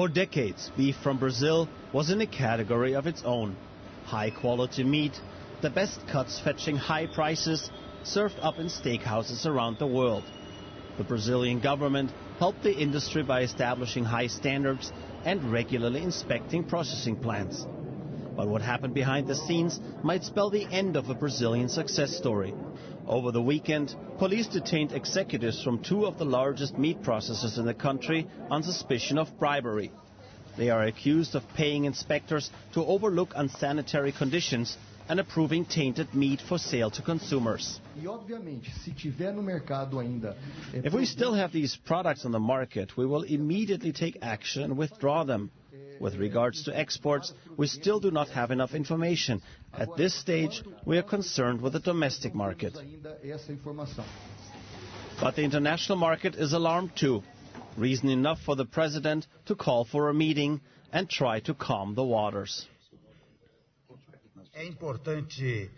For decades, beef from Brazil was in a category of its own. High-quality meat, the best cuts fetching high prices, served up in steakhouses around the world. The Brazilian government helped the industry by establishing high standards and regularly inspecting processing plants. But what happened behind the scenes might spell the end of a Brazilian success story. Over the weekend, police detained executives from two of the largest meat processors in the country on suspicion of bribery. They are accused of paying inspectors to overlook unsanitary conditions and approving tainted meat for sale to consumers. If we still have these products on the market, we will immediately take action and withdraw them. With regards to exports, we still do not have enough information. At this stage, we are concerned with the domestic market. But the international market is alarmed too. Reason enough for the president to call for a meeting and try to calm the waters. It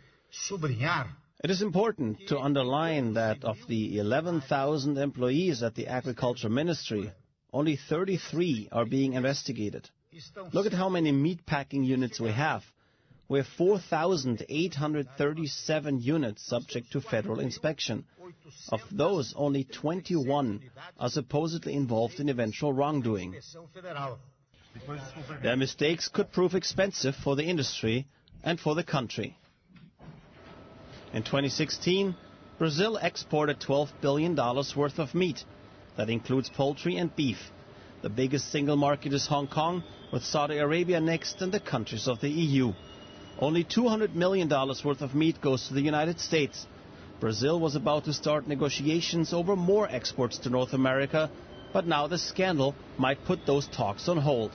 is important to underline that of the 11,000 employees at the Agriculture Ministry, only 33 are being investigated. Look at how many meat packing units we have. We have 4,837 units subject to federal inspection. Of those, only 21 are supposedly involved in eventual wrongdoing. Their mistakes could prove expensive for the industry and for the country. In 2016, Brazil exported $12 billion worth of meat. That includes poultry and beef. The biggest single market is Hong Kong, with Saudi Arabia next and the countries of the EU. Only $200 million worth of meat goes to the United States. Brazil was about to start negotiations over more exports to North America, but now the scandal might put those talks on hold.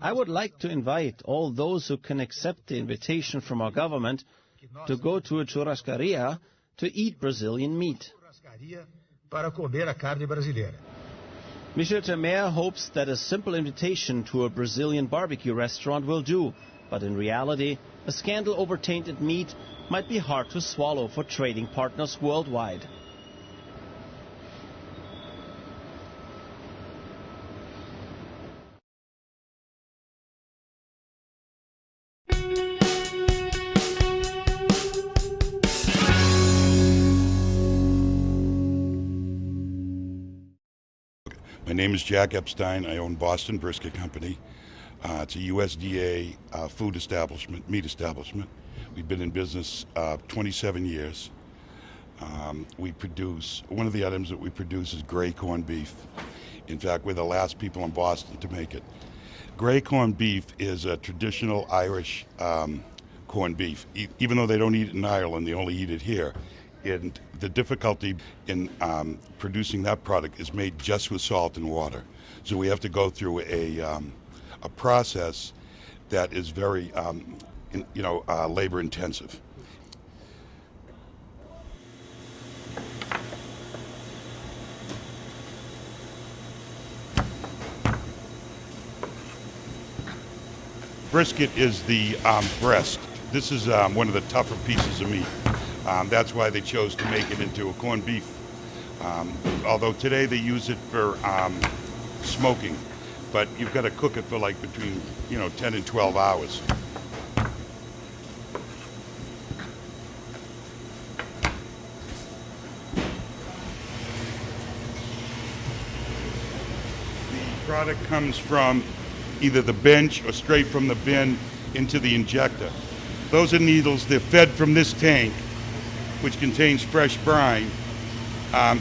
I would like to invite all those who can accept the invitation from our government to go to a churrascaria to eat Brazilian meat. Michel Temer hopes that a simple invitation to a Brazilian barbecue restaurant will do, but in reality, a scandal over tainted meat might be hard to swallow for trading partners worldwide. My name is Jack Epstein. I own Boston Brisket Company. It's a USDA food establishment, meat establishment. We've been in business 27 years. We produce, one of the items that we produce is gray corned beef. In fact, we're the last people in Boston to make it. Gray corned beef is a traditional Irish corned beef. Even though they don't eat it in Ireland, they only eat it here. And the difficulty in producing that product is made just with salt and water. So we have to go through a process that is very, labor intensive. Brisket is the breast. This is one of the tougher pieces of meat. That's why they chose to make it into a corned beef. Although today they use it for smoking, but you've got to cook it for like between 10 and 12 hours. The product comes from either the bench or straight from the bin into the injector. Those are needles. They're fed from this tank, which contains fresh brine,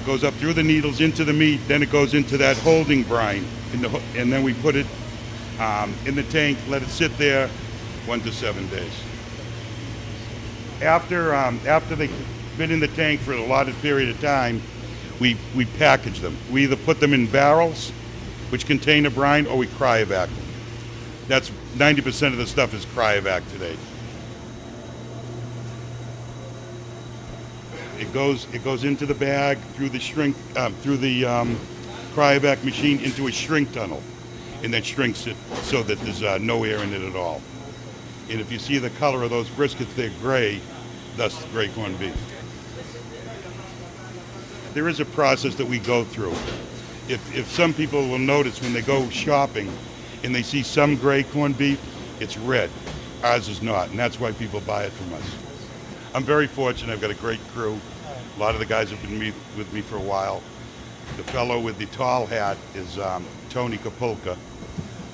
goes up through the needles into the meat, then it goes into that holding brine, and then we put it in the tank, let it sit there 1 to 7 days. After they've been in the tank for an allotted period of time, we package them. We either put them in barrels, which contain a brine, or we cryovac them. That's 90% of the stuff is cryovac today. It goes into the bag through the cryovac machine into a shrink tunnel, and that shrinks it so that there's no air in it at all. And if you see the color of those briskets, they're gray, thus gray corned beef. there is a process that we go through. If some people will notice when they go shopping and they see some gray corned beef, it's red. Ours is not, and that's why people buy it from us. I'm very fortunate. I've got a great crew. A lot of the guys have been with me for a while. The fellow with the tall hat is Tony Kapulka,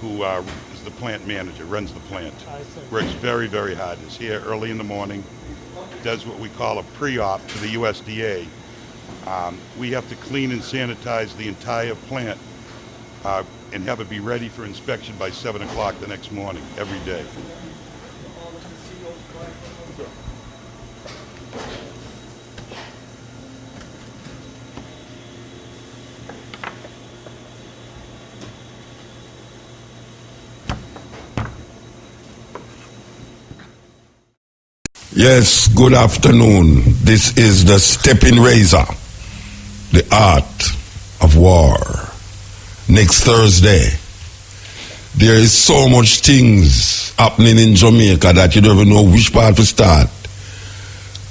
who is the plant manager, runs the plant. Works very, very hard. Is here early in the morning, does what we call a pre-op to the USDA. We have to clean and sanitize the entire plant and have it be ready for inspection by 7 o'clock the next morning, every day. Yes, good afternoon. This is the Stepping Razor, the art of war. Next Thursday, there is so much things happening in Jamaica that you don't even know which part to start.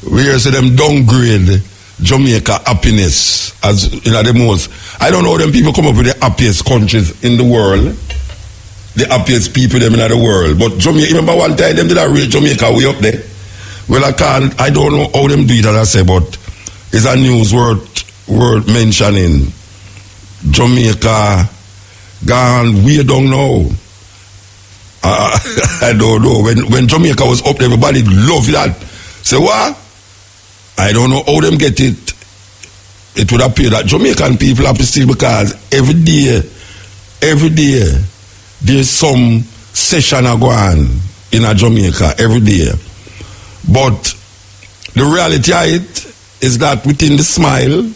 We hear say them downgrade Jamaica happiness as the most. I don't know how them people come up with the happiest countries in the world, the happiest people them in the world. But Jamaica, remember one time them did a rate Jamaica way up there. Well, I don't know how them do it, as I say, but it's a news worth mentioning. Jamaica gone way down now. I don't know. When Jamaica was up, everybody loved that. Say what? I don't know how them get it. It would appear that Jamaican people happy still because every day, there's some session going on in a Jamaica, every day. But the reality of it is that within the smile,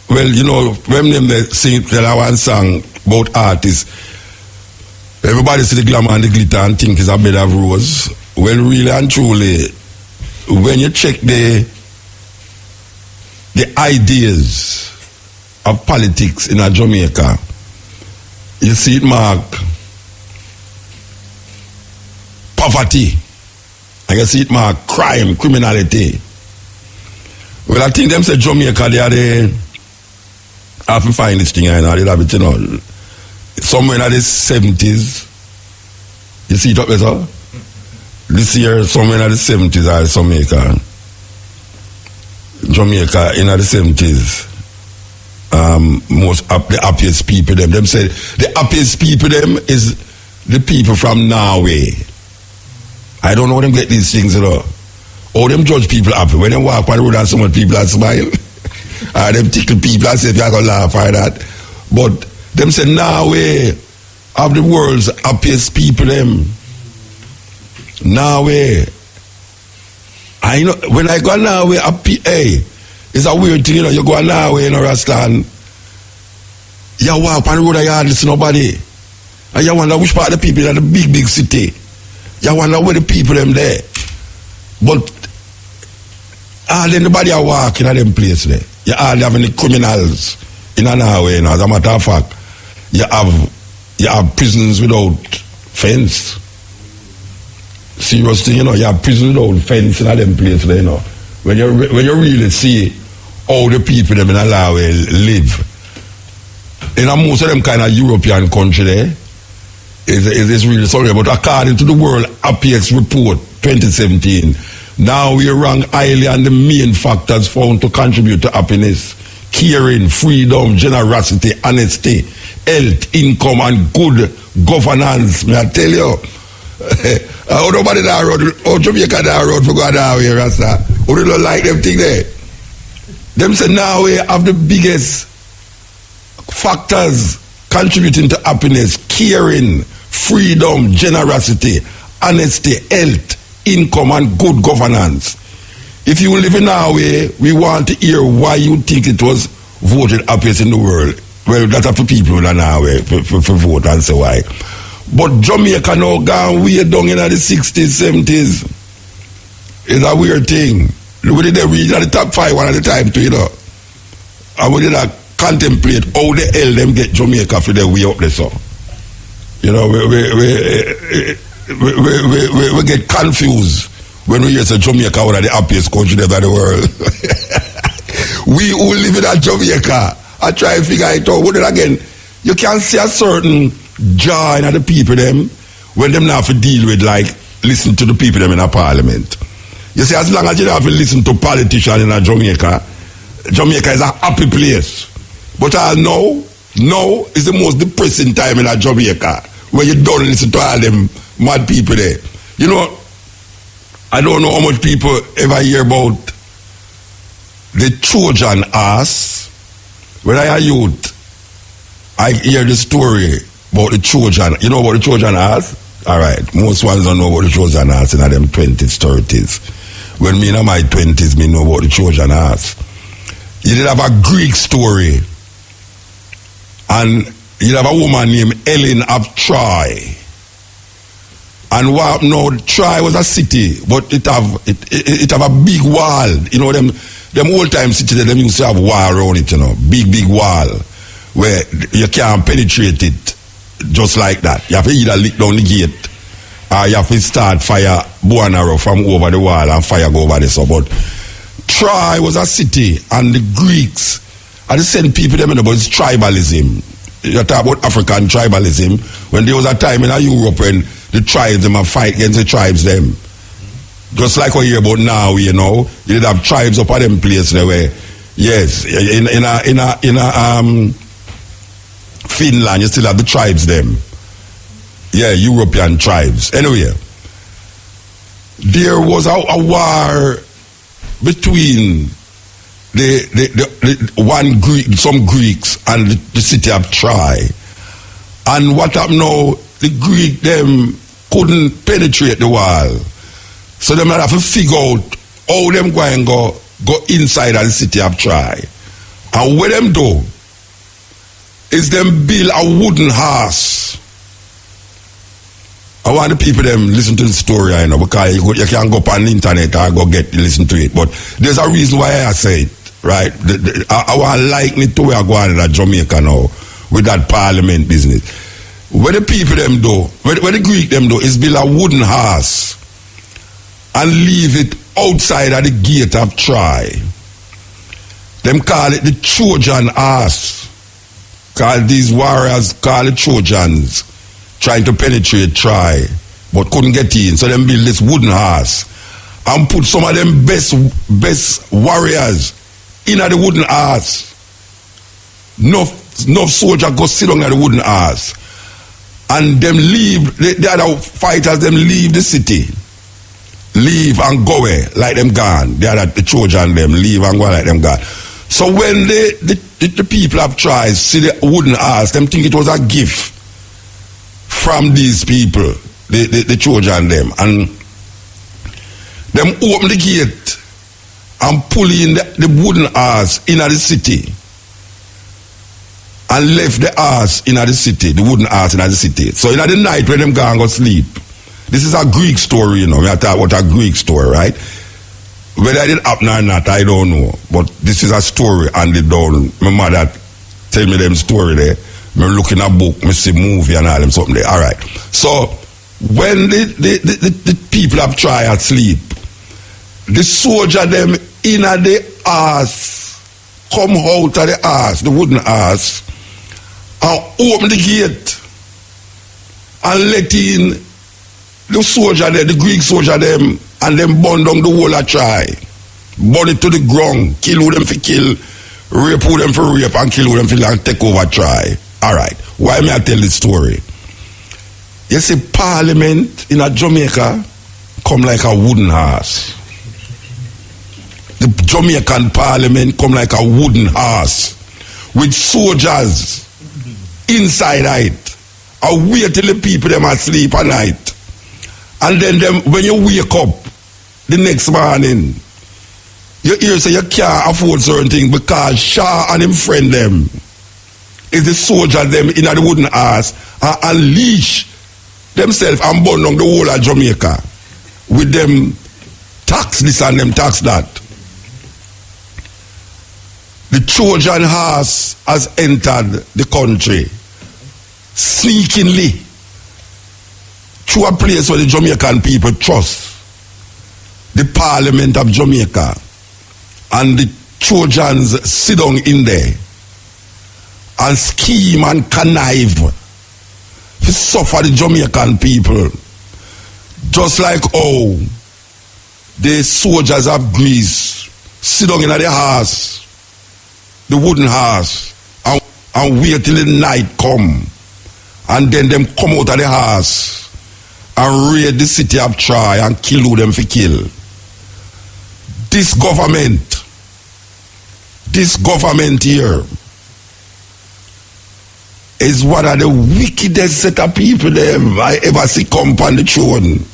well, you know, when they sing one song about artists, everybody see the glamour and the glitter and think it's a bed of rose. Well, really and truly, when you check the ideas of politics in a Jamaica, you see it mark poverty. I can see it mark crime, criminality. Well, I think them say Jamaica, they are the, I have to find this thing, I know, they have it, you know, somewhere in the 70s. You see it up there? This year, somewhere in the 70s, are Jamaica in the 70s. Most the happiest people, them say, the happiest people, them is the people from Norway. I don't know how them get these things, you know. How them judge people happy. When they walk on the road and so much people are smile. Or them tickle people and say if you're going to laugh or that. But them say Norway of the world's happiest people, them. Norway. I know, when I go to Norway, hey, it's a weird thing, you know. You go to Norway, you know, Rastan. You walk on the road and you hardly see nobody. And you wonder which part of the people in the big city. You wonder where the people them there. But anybody are walking at them place there. You hardly have any criminals in an Norway, you know. As a matter of fact, you have prisons without fence. Serious thing, you know, you have prisons without fence in them place there, you know. When you really see how the people them in a Norway live. In most of them kind of European country there, is really sorry, but according to the World Happiest Report 2017, now we rank highly on the main factors found to contribute to happiness: caring, freedom, generosity, honesty, health, income, and good governance. May I tell you, how nobody that road, how Jamaica that road for go down here, Rasta? Who do not like them thing there? Them say now we have the biggest factors contributing to happiness: caring, freedom, generosity, honesty, health, income, and good governance. If you live in Norway, we want to hear why you think it was voted happiest in the world. Well, that's up to people in Norway for vote and say why. But Jamaica now gone way down in the 60s, 70s. It's a weird thing. We did read at the top 5 one at a time too, you know. And we did contemplate how the hell them get Jamaica for their way up there, so. You know, we get confused when we hear say Jamaica one of the happiest countries in the world. We who live in Jamaica, I try to figure it out. But then again, you can see a certain joy in the people them when them not have to deal with, like, listen to the people them in a parliament. You see, as long as you don't have to listen to politicians in Jamaica, Jamaica is a happy place. But I know, now is the most depressing time in Jamaica, when you don't listen to all them mad people there. You know, I don't know how much people ever hear about the Trojan ass. When I a youth, I hear the story about the Trojan. You know about the Trojan ass? Alright, most ones don't know about the Trojan ass in them 20s, 30s. When me in my 20s, me know about the Trojan ass. You did have a Greek story. And you have a woman named Helen of Troy. And what now, Troy was a city, but it have a big wall. You know, them old time cities, them used to have wall around it, you know, big wall, where you can't penetrate it just like that. You have to either lick down the gate, or you have to start fire bow and arrow from over the wall and fire go over the so. But Troy was a city, and the Greeks are the same people them know about tribalism. You talk about African tribalism, when there was a time in Europe when the tribes them fight against the tribes them. Just like we hear about now, you know, you did have tribes up at them place there where, yes, in Finland you still have the tribes them. Yeah, European tribes. Anyway, there was a war between some Greeks and the city of Troy. And what happened now, the Greek them couldn't penetrate the wall. So them have to figure out how them go and go inside of the city of Troy. And what them do is them build a wooden horse. I want the people them listen to the story, I know, because you can't go up on the internet or go listen to it. But there's a reason why I say it, right? I want like me to where I go on in Jamaica now with that parliament business. What the people them do, what the Greek them do is build a wooden horse and leave it outside of the gate of Troy. Them call it the Trojan horse. Call these warriors call it Trojans, trying to penetrate Troy, but couldn't get in. So them build this wooden horse and put some of them best warriors in the wooden horse. Enough soldiers go sit down at the wooden horse. And them leave, the other fighters, them leave the city. Leave and go away, like them gone. The Trojan them leave and go like them gone. So when the people have tried see the wooden horse, them think it was a gift from these people, the Trojan them. And them open the gate and pull in the wooden horse in the city. And left the horse in the city, the wooden horse in the city. So in the night when them go and go sleep, this is a Greek story, you know. I talk about a Greek story, right? Whether it happen or not, I don't know. But this is a story handed down. My mother tell me them story there. Me look in a book, me see movie and all them something there. All right. So when the people have tried to sleep, the soldier them in the horse come out of the horse, the wooden horse, and open the gate and let in the soldier there, the Greek soldier them, and them burn down the whole of Troy. Burn it to the ground, kill who them for kill, rape who them for rape, and kill who them for and take over Troy. Alright, why may I tell this story? You see, Parliament in Jamaica come like a wooden horse. The Jamaican Parliament come like a wooden horse with soldiers inside it. I wait till the people them asleep at night. And then them, when you wake up the next morning, you hear say you can't afford certain things because Shah and him friend them is the soldier them in the wooden horse and unleash themselves and burn down the whole of Jamaica with them tax this and them tax that. The Trojan horse has entered the country sneakingly through a place where the Jamaican people trust the Parliament of Jamaica and the Trojans sit down in there and scheme and connive to suffer the Jamaican people. Just like how the soldiers of Greece sit down in the house, the wooden house, and wait till the night come. And then them come out of the house and raid the city of Troy and kill who them for kill. This government here is one of the wickedest set of people them I ever see come on the throne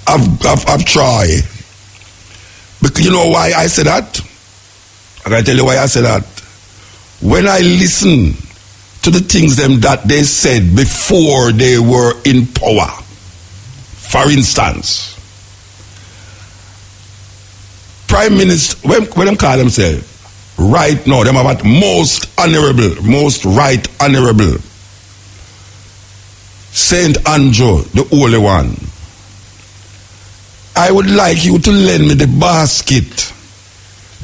of Troy. Because you know why I say that? I can tell you why I say that. When I listen to the things them that they said before they were in power, for instance, Prime Minister, when them call themselves, right now, them about most honorable, most right honorable, Saint Andrew, the Holy One. I would like you to lend me the basket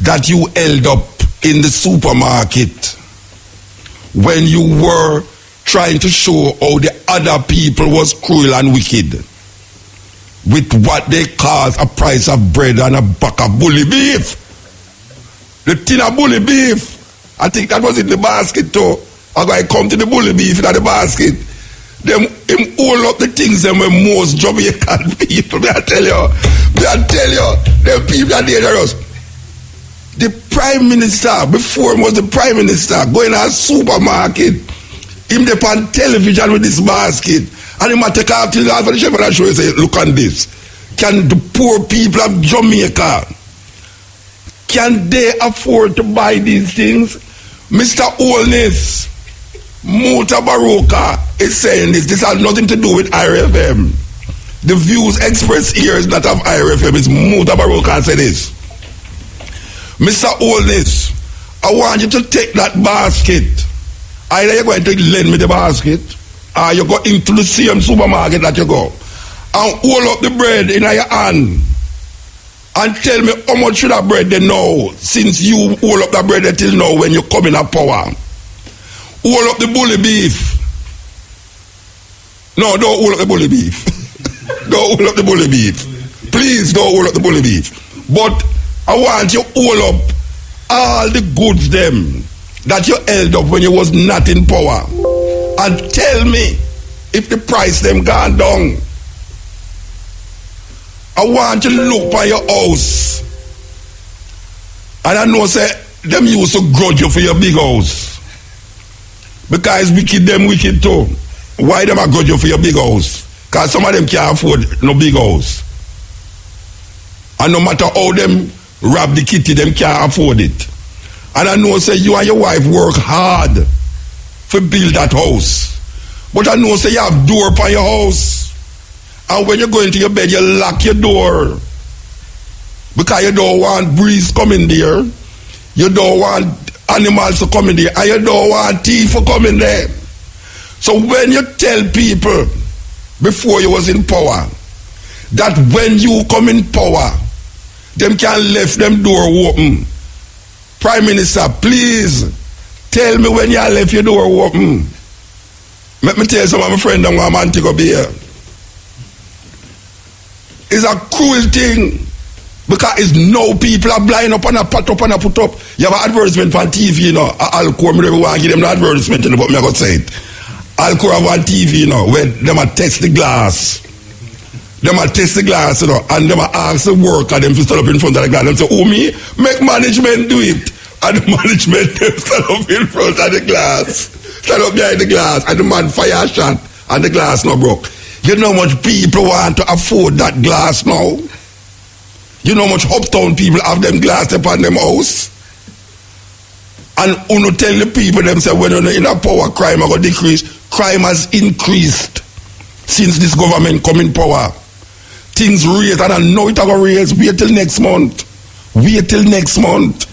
that you held up in the supermarket when you were trying to show how the other people was cruel and wicked with what they call a price of bread and a buck of bully beef. The tin of bully beef. I think that was in the basket too. I gotta come to the bully beef in the basket. Them him all up the things them were most Jamaican people. I tell you, them people are dangerous. The Prime Minister, before him was the Prime Minister, going to a supermarket, him dey on television with this basket, and him a take off till half of the chef and show you say, look on this. Can the poor people of Jamaica, can they afford to buy these things? Mr. Holness, Mutabaruka is saying this. This has nothing to do with IRFM. The views expressed here is not of IRFM. It's Mutabaruka say this. Mr. Holness, I want you to take that basket. Either you're going to lend me the basket, or you go into the same supermarket that you go, and hold up the bread in your hand, and tell me how much should that bread they know, since you hold up the bread till now when you come in a power. Hold up the bully beef. No, don't hold up the bully beef. Don't hold up the bully beef. Please don't hold up the bully beef. But I want you hold up all the goods them that you held up when you was not in power, and tell me if the price them gone down. I want you to look by your house, and I know say them used to grudge you for your big house. Because wicked them wicked too. Why them a grudge you for your big house? Because some of them can't afford no big house. And no matter how them rob the kitty, them can't afford it. And I know say you and your wife work hard to build that house. But I know say you have door upon your house. And when you go into your bed, you lock your door. Because you don't want breeze coming there. You don't want animals to come in there, and you don't want thief to come in there. So when you tell people before you was in power that when you come in power, them can left them door open. Prime Minister, please tell me when you left your door open. Let me tell you some of my friends that want to go be here. It's a cruel thing. Because it's no people are blind up and a pot up and a put up. You have an advertisement on TV, you know. Alcohol, I don't want to give them the advertisement, you know, but I'm going to say it. Alcohol have on TV, you know, where them a test the glass. Them a test the glass, you know, and them a ask the worker them to stand up in front of the glass. Them say, oh, me? Make management do it. And the management them stand up in front of the glass. Stand up behind the glass, and the man fire a shot, and the glass no broke. You know how much people want to afford that glass now? You know how much uptown people have them glass upon them house? And uno tell the people them say when you're in a power, crime are going to decrease. Crime has increased since this government come in power. Things raise, and I know it are going to raise. Wait till next month. Wait till next month.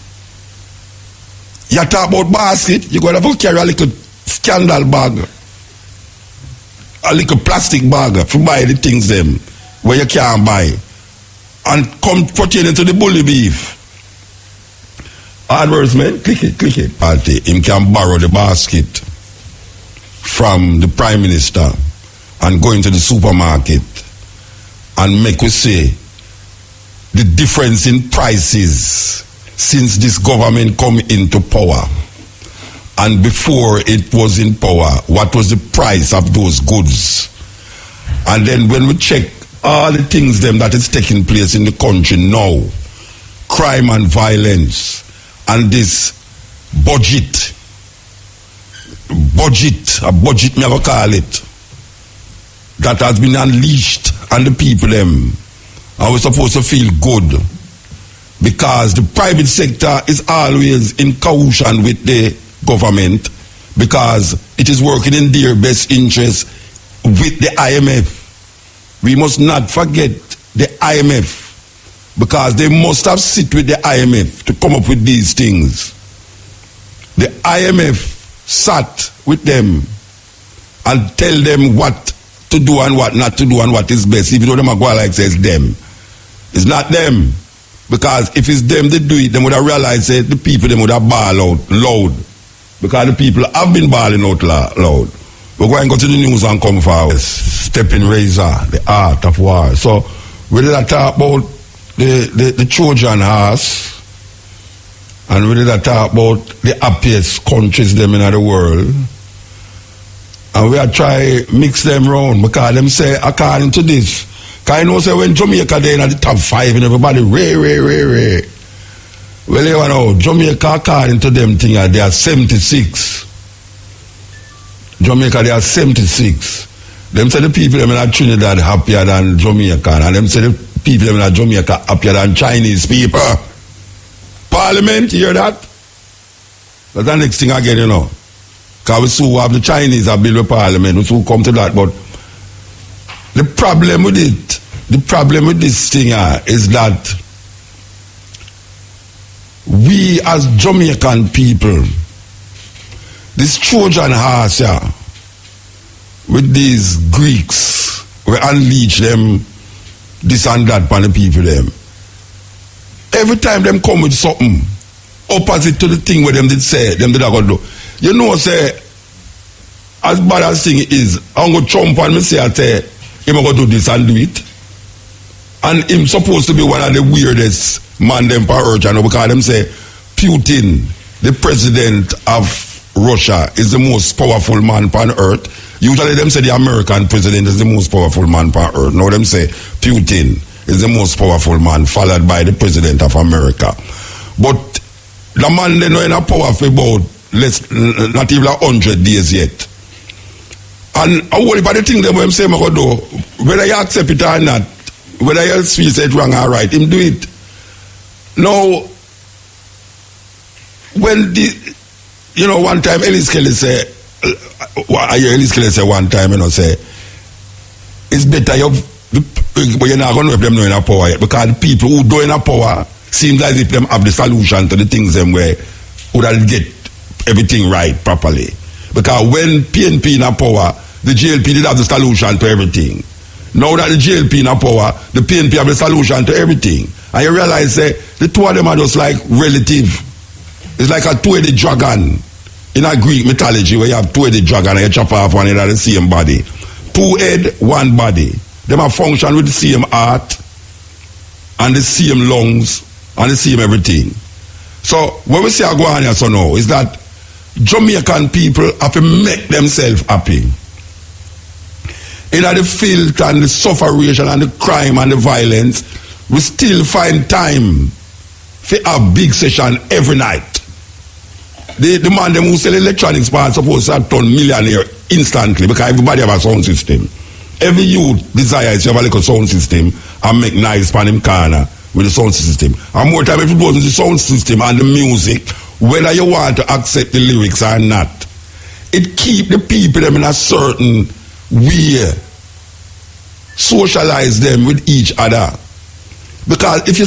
You talk about basket, you're going to have to carry a little scandal bag. A little plastic bag to buy the things them where you can't buy. And come pertaining to the bully beef. Hard words, man. Click it. Party. Him can borrow the basket from the Prime Minister and go into the supermarket and make we say the difference in prices since this government come into power and before it was in power, what was the price of those goods? And then when we check all the things them that is taking place in the country now, crime and violence, and this budget, a budget me ever call it, that has been unleashed on the people them, and we're supposed to feel good because the private sector is always in cohesion with the government because it is working in their best interest with the IMF. We must not forget the IMF because they must have sit with the IMF to come up with these things. The IMF sat with them and tell them what to do and what not to do and what is best. Even though them are going like says them. It's not them. Because if it's them they do it, they would have realized that the people them would have ball out loud. Because the people have been balling out loud. We're going to go to the news and come forward. Stepping razor, the art of war. So we did talk about the Trojan horse, and we did talk about the happiest countries them in the world, and we are try mix them round because them say according to this, because I know say when Jamaica they in the top 5 and everybody ray. Well, you know, Jamaica according to them thing they are 76. Jamaica they are 76. Them say the people them in Trinidad happier than Jamaica, and them say the people in Jamaica happier than Chinese people. Parliament, you hear that? That's the next thing again, you know. Because we still have the Chinese that build a parliament, we still come to that. But the problem with this thing is that we as Jamaican people, this Trojan horse with these Greeks, we unleash them this and that upon the people them. Every time them come with something opposite to the thing where them did say, them did go do. You know, say, as bad as thing is, I'm going to jump on me say, I say, him going to do this and do it. And him supposed to be one of the weirdest man them per earth, you know, because them say, Putin, the president of Russia, is the most powerful man on earth. Usually them say the American president is the most powerful man on earth. Now them say Putin is the most powerful man, followed by the president of America. But the man they know in a power for about not even 100 days yet. And I worry about the thing them when say I go do, whether you accept it or not, whether you feel say it wrong or right, him do it. Now, when one time Ellis Kelly say, I hear Ellis Kelly say one time, say, it's better but you're not going to have them know in a power yet, because the people who do in a power seems as if them have the solution to the things them where would get everything right properly. Because when PNP in a power, the GLP did have the solution to everything. Now that the GLP in a power, the PNP have the solution to everything. And you realize the two of them are just like relative. It's like a two-headed dragon in a Greek mythology where you have two-headed dragon and you chop off one head of the same body. Two head, one body. Them are function with the same heart and the same lungs and the same everything. So what we say I go on here so now is that Jamaican people have to make themselves happy. In the filth and the sufferation and the crime and the violence, we still find time for a big session every night. The man them who sell electronics are supposed to have turn millionaire instantly because everybody have a sound system. Every youth desires to have a little sound system and make nice pan him corner with the sound system. And more time if it wasn't the sound system and the music, whether you want to accept the lyrics or not, it keep the people them in a certain way, socialize them with each other. Because if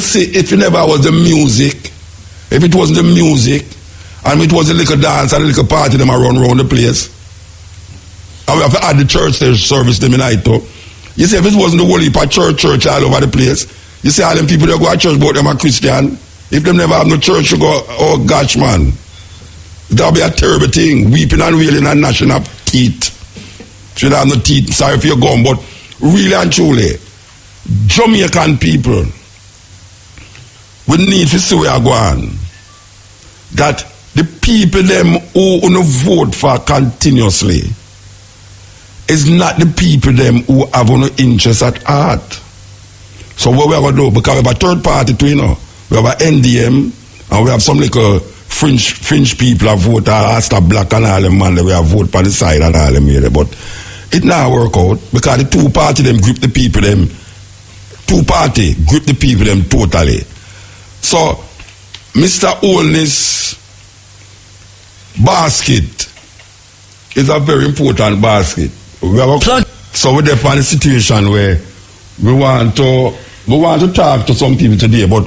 you never was the music, if it wasn't the music, and it was a little dance and a little party them around the place, and we have to add the church service them in night too. You see, if it wasn't the whole heap of church all over the place, you see all them people that go to church, but them are Christian, If them never have no church, you go, oh gosh, man. That'll be a terrible thing. Weeping and wailing and gnashing up teeth. Should have no teeth. Sorry for your gum, but really and truly, Jamaican people, we need to see where we are going. That the people them who vote for continuously is not the people them who have no interest at heart. So what we are going to do, because we have a third party too, you know. We have an NDM and we have some like fringe people that vote, Asta Black and all them man, we have vote on the side and all them here. But it now work out because the two party them grip the people them, two party grip the people them totally. So Mr. Holness basket is a very important basket. We have so we're there in a situation where we want to talk to some people today, but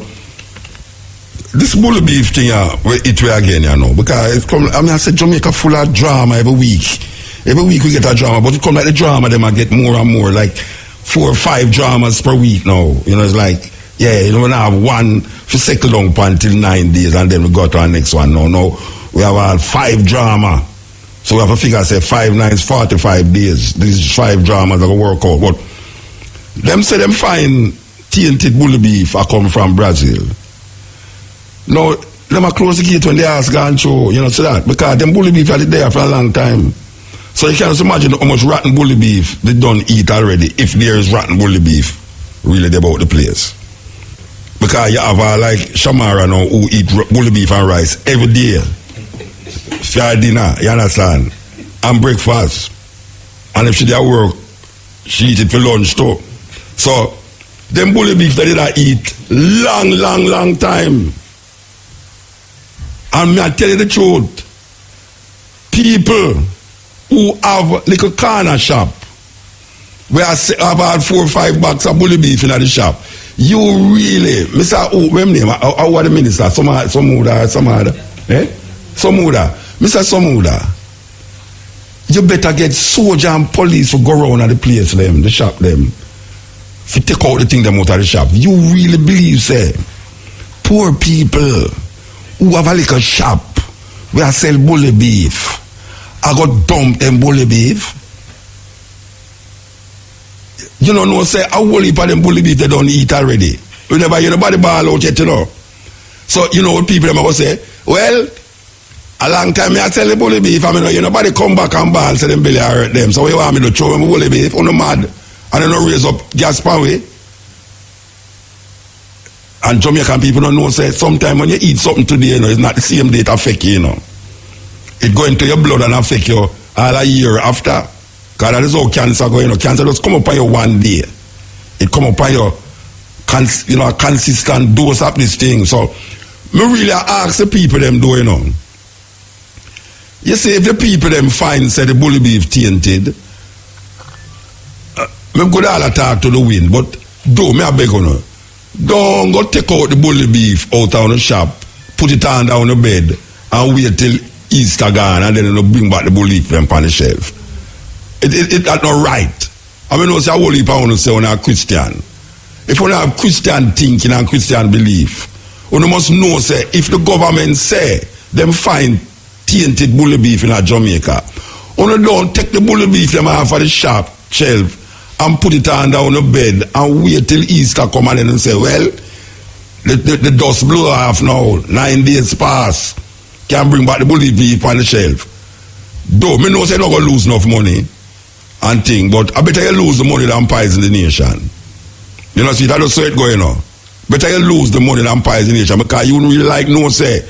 this bully beef thing, it way again, you know, because it come. I mean, I said Jamaica full of drama every week. Every week we get a drama, but it come like the drama, them I get more and more, like 4 or 5 dramas per week now. You know, it's like, yeah, you know, we now have one for settle down until 9 days, and then we go to our next one. No, we have all 5 drama. So we have to figure, say 5 nights, 45 days. These 5 dramas that will work out. But them say them find tainted bully beef I come from Brazil. Now, them are close the gate when they ask gone through, you know, see that? Because them bully beef are there for a long time. So you can just imagine how much rotten bully beef they don't eat already, if there is rotten bully beef really about the place. Because you have like Shamara now who eat bully beef and rice every day. For dinner, you understand? And breakfast. And if she did work, she eat it for lunch too. So, them bully beef they did eat long time. And I tell you the truth, people who have little corner shop, where I have about 4 or 5 bags of bully beef in the shop, you really, Mr. What's name? How are the minister? Somuda. Mr. Somuda, you better get soldier and police to go around at the place them, the shop them, to take out the thing them out of the shop. You really believe, say, poor people who have a little shop where I sell bully beef, I got dump them bully beef? You know, say, a whole heap of them bully beef they don't eat already. You never hear nobody ball out yet, you know. So, you know what people them are say, well, a long time I sell the bully beef, I mean, you nobody come back and ball, say them belly hurt them. So you want me to throw them bully beef? On the mad. And then raise up gas power. And Jamaican people don't know, say, sometimes when you eat something today, you know, it's not the same day it affect you, you know. It go into your blood and affect you all a year after. Because that is how cancer go, you know. Cancer just come up on you one day. It come up on you, you know, a consistent dose of this thing. So, me really ask the people them do, you know. You see, if the people them find, say, the bully beef tainted, me could all talk to the wind, but do me a beg on her. Don't go take out the bully beef out of the shop, put it on down the bed, and wait till Easter gone, and then you bring back the bully beef them on the shelf. It's not right. I mean, it's a whole heap I want to say when I'm Christian. If you have Christian thinking and Christian belief, you must know, say, if the government say them find tainted bully beef in Jamaica, you don't take the bully beef them off of the shop shelf and put it on down the bed and wait till Easter come and then say, well, the dust blow off now, 9 days pass, can bring back the bully beef on the shelf. Though, me know say you're not going to lose enough money and thing, but I better you lose the money than poison the nation. You know, see, that just so it going on. Better you lose the money than poison the nation, because you really like no say,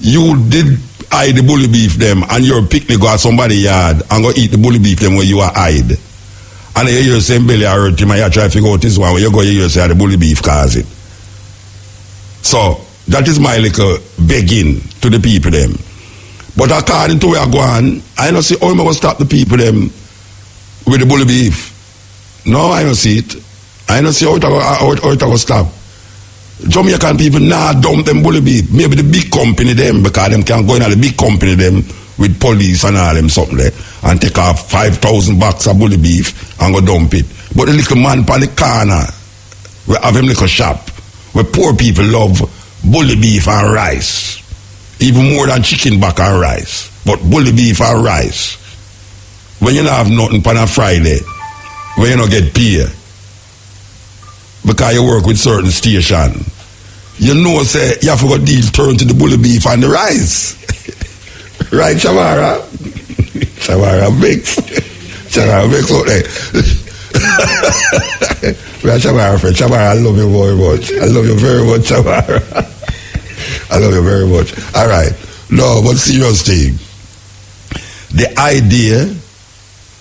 you did hide the bully beef them and your picnic go at somebody's yard and go eat the bully beef them where you are hide. And you hear saying belly hurt him and you try to figure out this one where you go you say the bully beef cause it. So that is my little begging to the people them. But according to where I go on, I don't see how I'm going to stop the people them with the bully beef. No, I don't see it. I don't see how it going to stop. Jamaican people now dump them bully beef. Maybe the big company them, because them can go in at the big company them with police and all them something there and take off 5,000 bucks of bully beef and go dump it. But the little man on the corner, we have him little shop where poor people love bully beef and rice. Even more than chicken back and rice. But bully beef and rice. When you don't have nothing on a Friday, when you don't get paid, because you work with certain station, you know, say, you have to go deal turn to the bully beef and the rice. Right, Shamara? Shamara mix. Shamara mix out there. Right, Shamara, friend. Shamara, I love you very much. I love you very much, Shamara. I love you very much. All right. No, but serious thing. The idea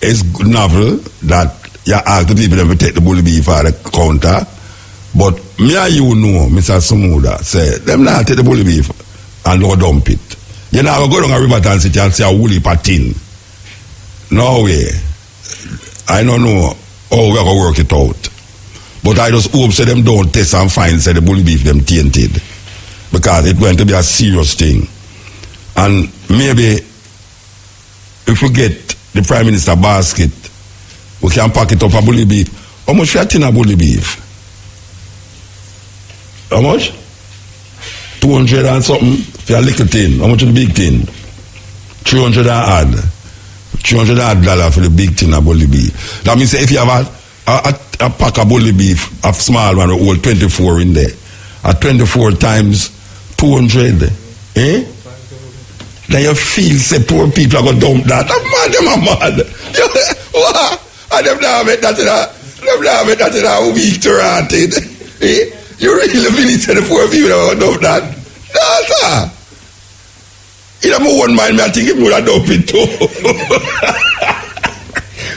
is novel that you ask the people to take the bully beef out of the counter. But me and you know, Mr. Sumuda, say, them not take the bully beef and go dump it. You know, go down a Riverton City and say a woolly patin. No way. I don't know how we're going to work it out. But I just hope say them don't test and find say the bully beef them tainted. Because it's going to be a serious thing. And maybe if we get the Prime Minister basket, we can pack it up a bully beef. How much for a tin of bully beef? How much? 200 and something for a little tin. How much is the big tin? 300 and odd. $300 for the big tin of bully beef. That means if you have a pack of bully beef, a small one, will hold 24 in there. At 24 times 200, eh? Then you feel say poor people are going to dump that. Them are mad. And them now make that in a week to rant it. Eh? You really feel say the poor people are going to dump that? No, sir. In a one mind, I think it would have dumped it too.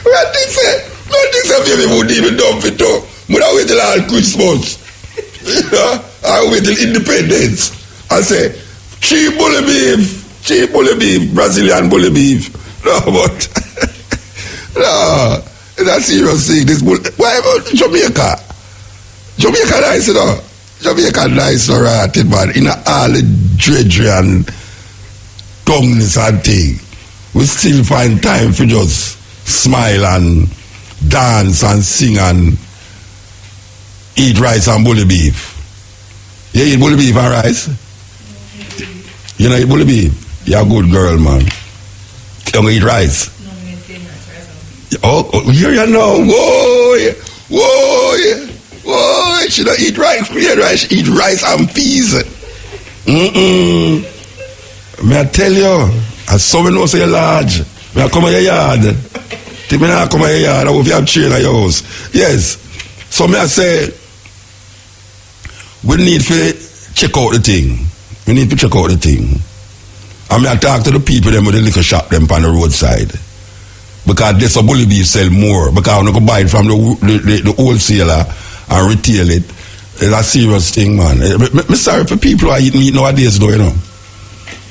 I think say people would even dump it too. Would have wait till all Christmas. I wait till independence. I say, cheap bully beef, Brazilian bully beef. No, but no, it's a serious thing. This why about Jamaica? Jamaica nice, you know. Jamaica nice, alright, man. In all the drudgery and tongueness and thing, we still find time for just smile and dance and sing and eat rice and bully beef. You eat bully beef and rice? You know eat bully beef? You're a good girl, man. You don't eat rice? No, I eat rice. Oh, here you know. Whoa. She don't eat rice. She eat rice and peas. May I tell you, as someone knows you're large, may I come in your yard? Think me not come in your yard, I hope you have train at your house. Yes. So may I say, we need to check out the thing. We need to check out the thing. And I talk to the people them with the liquor shop them on the roadside. Because there's a bully beef sell more. Because I'm going to buy it from the wholesaler and retail it. It's a serious thing, man. I'm sorry for people who are eating meat nowadays, though, you know.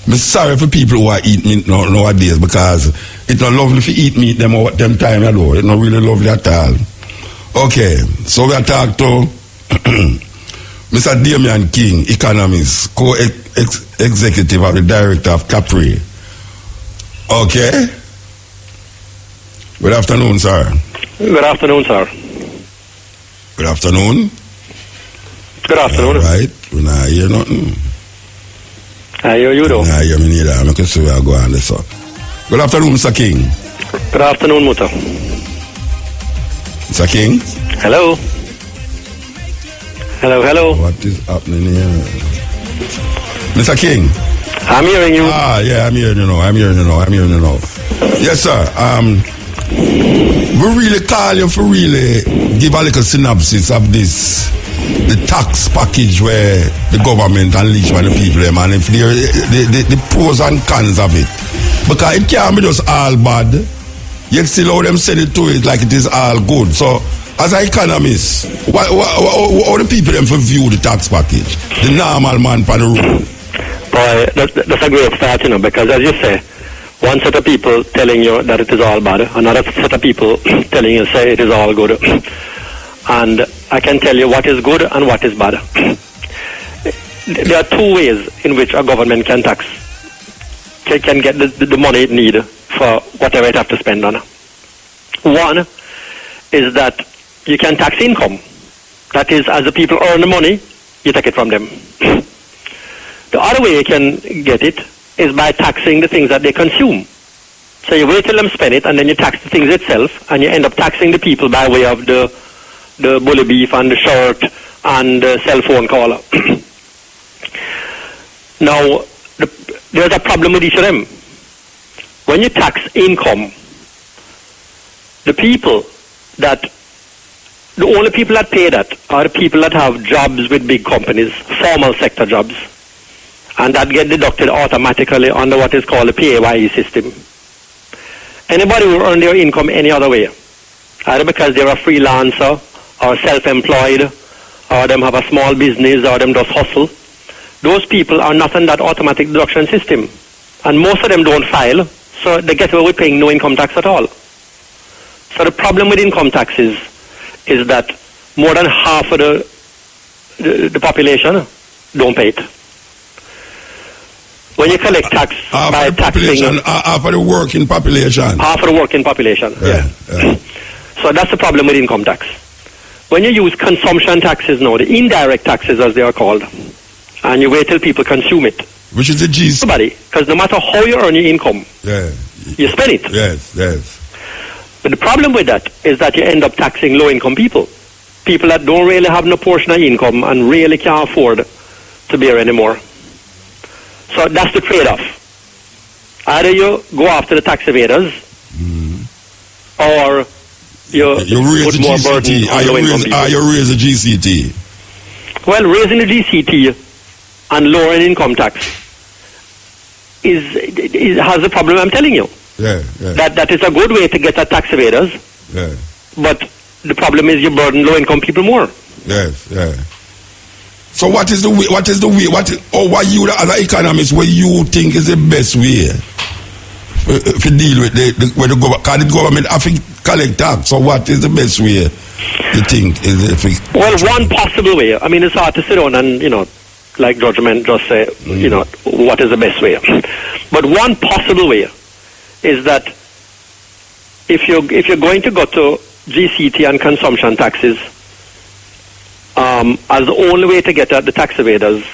I'm sorry for people who are eating meat nowadays because it's not lovely to eat meat them time, you know. It's not really lovely at all. Okay, so we are talking to Mr. Damian King, economist, co-executive of the director of Capri. Okay. Good afternoon, sir. Good afternoon, sir. Good afternoon. Good afternoon. All right. We not hear nothing. I hear you, though. I hear me neither. I'm going to see where I go on this. Good afternoon, Mr. King. Good afternoon, Muta. Mr. King. Hello. Hello. What is happening here? Mr. King. I'm hearing you. Yeah, I'm hearing you now. Yes, sir. We really call you for really give a little synopsis of this, the tax package where the government unleashed by the people, and if the pros and cons of it. Because it can't be just all bad, yet still how them send it to it like it is all good. So, as an economist, how the people them for view the tax package? The normal man on the road. Boy, that's a great start, you know, because as you say, one set of people telling you that it is all bad, another set of people telling you say it is all good. And I can tell you what is good and what is bad. There are two ways in which a government can tax, can get the money it needs for whatever it have to spend on. One is that you can tax income. That is, as the people earn the money, you take it from them. The other way you can get it is by taxing the things that they consume. So you wait till them spend it, and then you tax the things itself, and you end up taxing the people by way of the bully beef and the shirt and the cell phone caller. Now, there's a problem with each of them. When you tax income, the only people that pay that are the people that have jobs with big companies, formal sector jobs, and that get deducted automatically under what is called the PAYE system. Anybody who earn their income any other way, either because they're a freelancer or self-employed, or them have a small business, or them just hustle, those people are not in that automatic deduction system. And most of them don't file, so they get away with paying no income tax at all. So the problem with income taxes is that more than half of the population don't pay it. When you collect tax by taxing... Half of the working population. Half of the working population, yeah. So that's the problem with income tax. When you use consumption taxes now, the indirect taxes as they are called, and you wait till people consume it. Which is the G's. Nobody, because no matter how you earn your income, you spend it. Yes. But the problem with that is that you end up taxing low-income people. People that don't really have no portion of income and really can't afford to bear anymore. So that's the trade-off. Either you go after the tax evaders, or you raise put more burden on low-income people. You raise the GCT? Well, raising the GCT and lowering income tax has the problem I'm telling you. That is a good way to get at tax evaders. But the problem is you burden low-income people more. So what is the way, what you as an economist, what you think is the best way to deal with the government? Can the government have to collect tax? So what is the best way you think is Well, one possible way, I mean, it's hard to sit down and, like judgment just say, what is the best way. But one possible way is that if you're going to go to GCT and consumption taxes as the only way to get at the tax evaders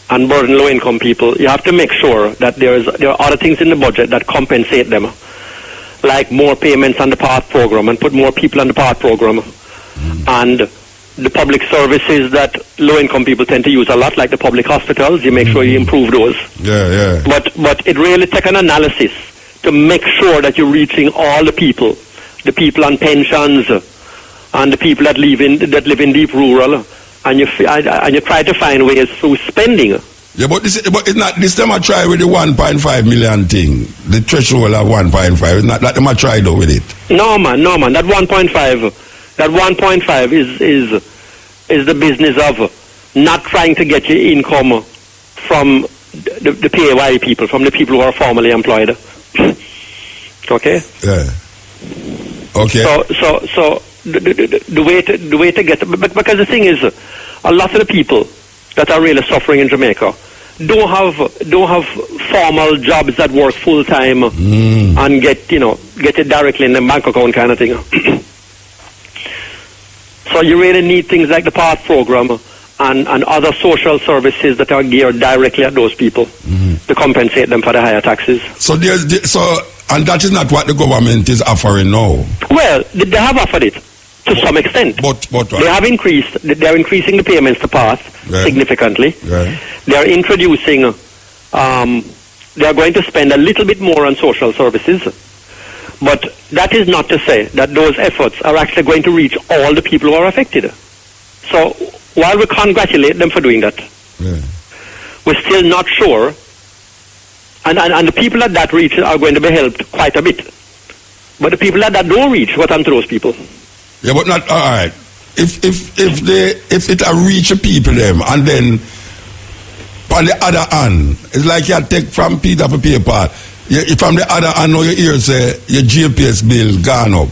and burden low-income people, you have to make sure that there are other things in the budget that compensate them, like more payments on the PATH program and put more people on the PATH program, and the public services that low-income people tend to use a lot, like the public hospitals. You make sure you improve those. But it really takes an analysis to make sure that you're reaching all the people on pensions, and the people that live in deep rural, and you try to find ways through spending. Yeah, but it's not this time I try with the 1.5 million thing, the threshold of 1.5. It's not that them I tried though with it. No man. That 1.5 is the business of not trying to get your income from the PAYE people, from the people who are formally employed. Okay. Yeah. Okay. So the way to get, because the thing is, a lot of the people that are really suffering in Jamaica don't have formal jobs that work full time and get it directly in the bank account kind of thing. So you really need things like the PATH program and other social services that are geared directly at those people to compensate them for the higher taxes. And that is not what the government is offering now. Well, they have offered it to some extent. But they're increasing the payments to PATH significantly. They're introducing, they're going to spend a little bit more on social services. But that is not to say that those efforts are actually going to reach all the people who are affected. So while we congratulate them for doing that, we're still not sure. And the people that reach are going to be helped quite a bit. But the people that don't reach, what happened to those people? Yeah, but not all right. If it reach people them, and then on the other hand, it's like you take from Peter for paper. From the other hand, now you hear say your GPS bill gone up,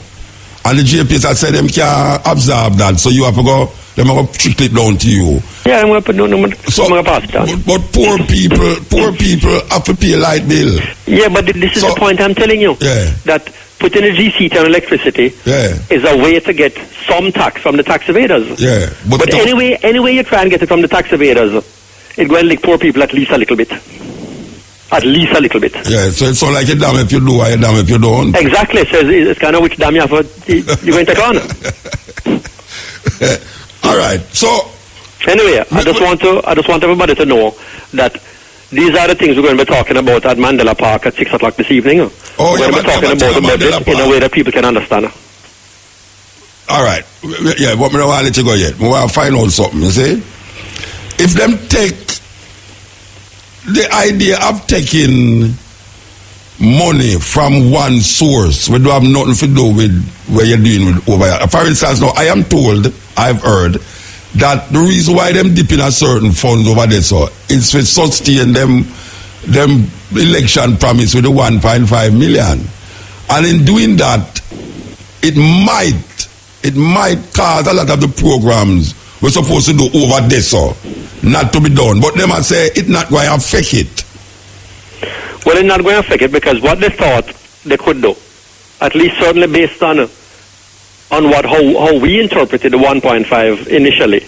and the GPS I said them can't absorb that, so you have to go. Them have to trickle it down to you. Yeah, I'm going to put no pass it down. But poor people have to pay a light bill. Yeah, but this is the point I'm telling you. That putting a GCT on electricity is a way to get some tax from the tax evaders. Yeah, but anyway you try and get it from the tax evaders, it's going to lick poor people at least a little bit. At least a little bit. Yeah, so it's all like you damn if you do or you damn if you don't. Exactly. So it's kind of which damn you have you're going to take on. All right. So anyway, I just want everybody to know that these are the things we're going to be talking about at Mandela Park at 6 o'clock this evening. We're going to be talking about the budget in a way that people can understand. All right. Yeah, but I don't want to let you go yet. I want to find out something, you see? If them take the idea of taking money from one source, we don't have nothing to do with what you're doing with over here. For instance, now, I am told, I've heard, that the reason why them dipping a certain funds over there so is to sustain them election promise with the 1.5 million. And in doing that, it might cause a lot of the programs we're supposed to do over there so not to be done. But them I say it's not going to affect it. Well, it's not going to affect it because what they thought they could do, at least certainly based on how we interpreted the 1.5 initially,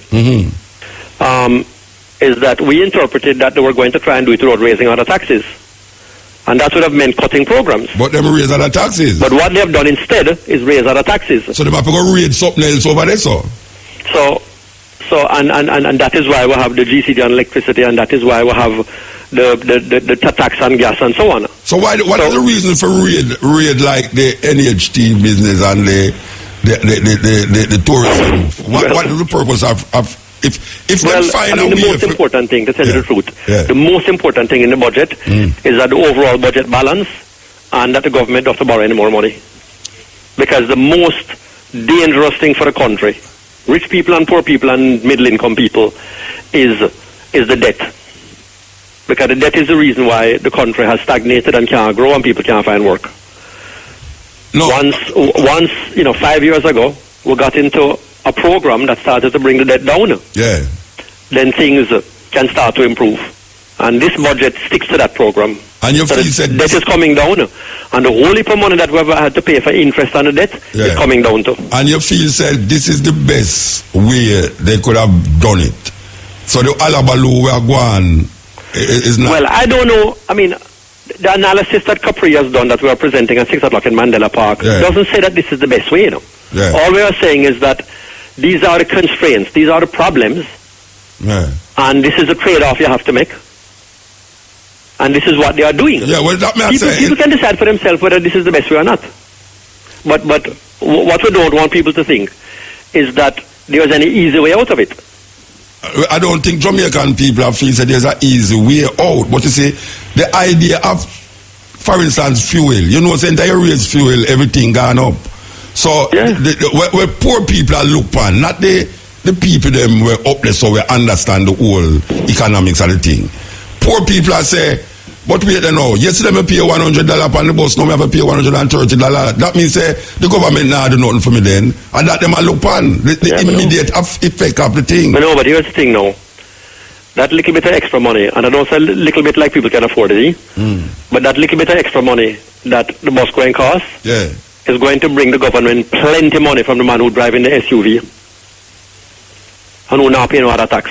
is that we interpreted that they were going to try and do it without raising other taxes. And that would have meant cutting programs. But them raise other taxes. But what they have done instead is raise other taxes. So they have to go raise something else over there, so and that is why we have the GCD on electricity, and that is why we have the tax on gas and so on. So what is the reason for raid like the NHT business and the tourism? What is the purpose of if well, they find the most important thing, to tell you the truth, the most important thing in the budget is that the overall budget balance and that the government doesn't borrow any more money. Because the most dangerous thing for a country, rich people and poor people and middle-income people, is the debt. Because the debt is the reason why the country has stagnated and can't grow and people can't find work. No. Once 5 years ago, we got into a program that started to bring the debt down. Yeah. Then things can start to improve. And this budget sticks to that program. And your feel said debt is coming down. And the whole heap of money that we ever had to pay for interest on the debt is coming down too. And your feel said this is the best way they could have done it. So the Alabalu we are going is not... Well, I don't know. I mean, the analysis that Capri has done that we are presenting at 6 o'clock in Mandela Park doesn't say that this is the best way, Yeah. All we are saying is that these are the constraints, these are the problems, and this is a trade-off you have to make. And this is what they are doing. Yeah, well, that people can decide for themselves whether this is the best way or not. But what we don't want people to think is that there is any easy way out of it. I don't think Jamaican people have feel that there's an easy way out. But you see, the idea of, for instance, fuel, the entire raise fuel, everything gone up. So where poor people are looked upon, not the people them were up there so we understand the whole economics of the thing. Poor people are say, but wait now, yesterday me pay $100 on the bus, now me have to pay $130. That means the government now do nothing for me then. And that them are look upon, the immediate effect of the thing. But no, but here's the thing now. That little bit of extra money, and I don't say little bit like people can afford it, but that little bit of extra money that the bus going cost, is going to bring the government plenty money from the man who driving the SUV and who not paying no other tax.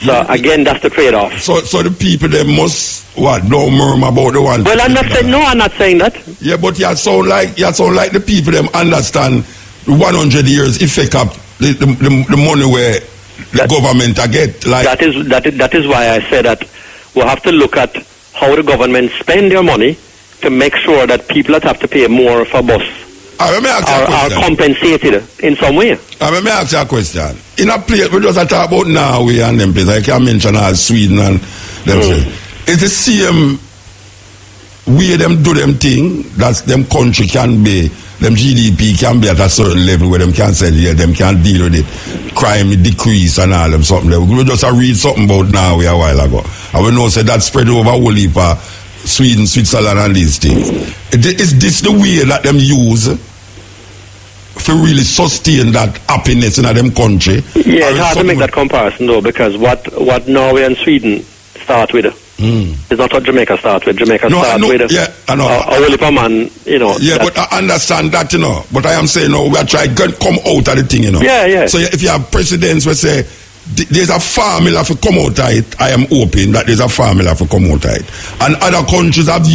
So again, that's the trade-off. So the people they must don't murmur about the one. Well, I'm not saying that. Yeah, but you sound like the people them understand the 100 years effect of the money where the government get. Like that is why I say that we'll have to look at how the government spend their money to make sure that people that have to pay more for bus are compensated in some way. Let me ask you a question. In a place, we just talk about Norway and them places, I can mention Sweden and them say, it's the same way them do them thing, that them country can be, them GDP can be at a certain level where them can say, them can deal with it. Crime decrease and all them something. We just read something about Norway a while ago. And we know say that spread over whole heap of Sweden, Switzerland and these things. Is this the way that them use to really sustain that happiness in them country? Yeah, it's hard to make that comparison though, because what Norway and Sweden start with is not what Jamaica start with. Jamaica start with a whole heap of man, Yeah, but I understand that, But I am saying, we are trying to come out of the thing, Yeah. So if you have presidents who say, there's a formula for come out of it. I am hoping that there's a formula for come out of it. And other countries have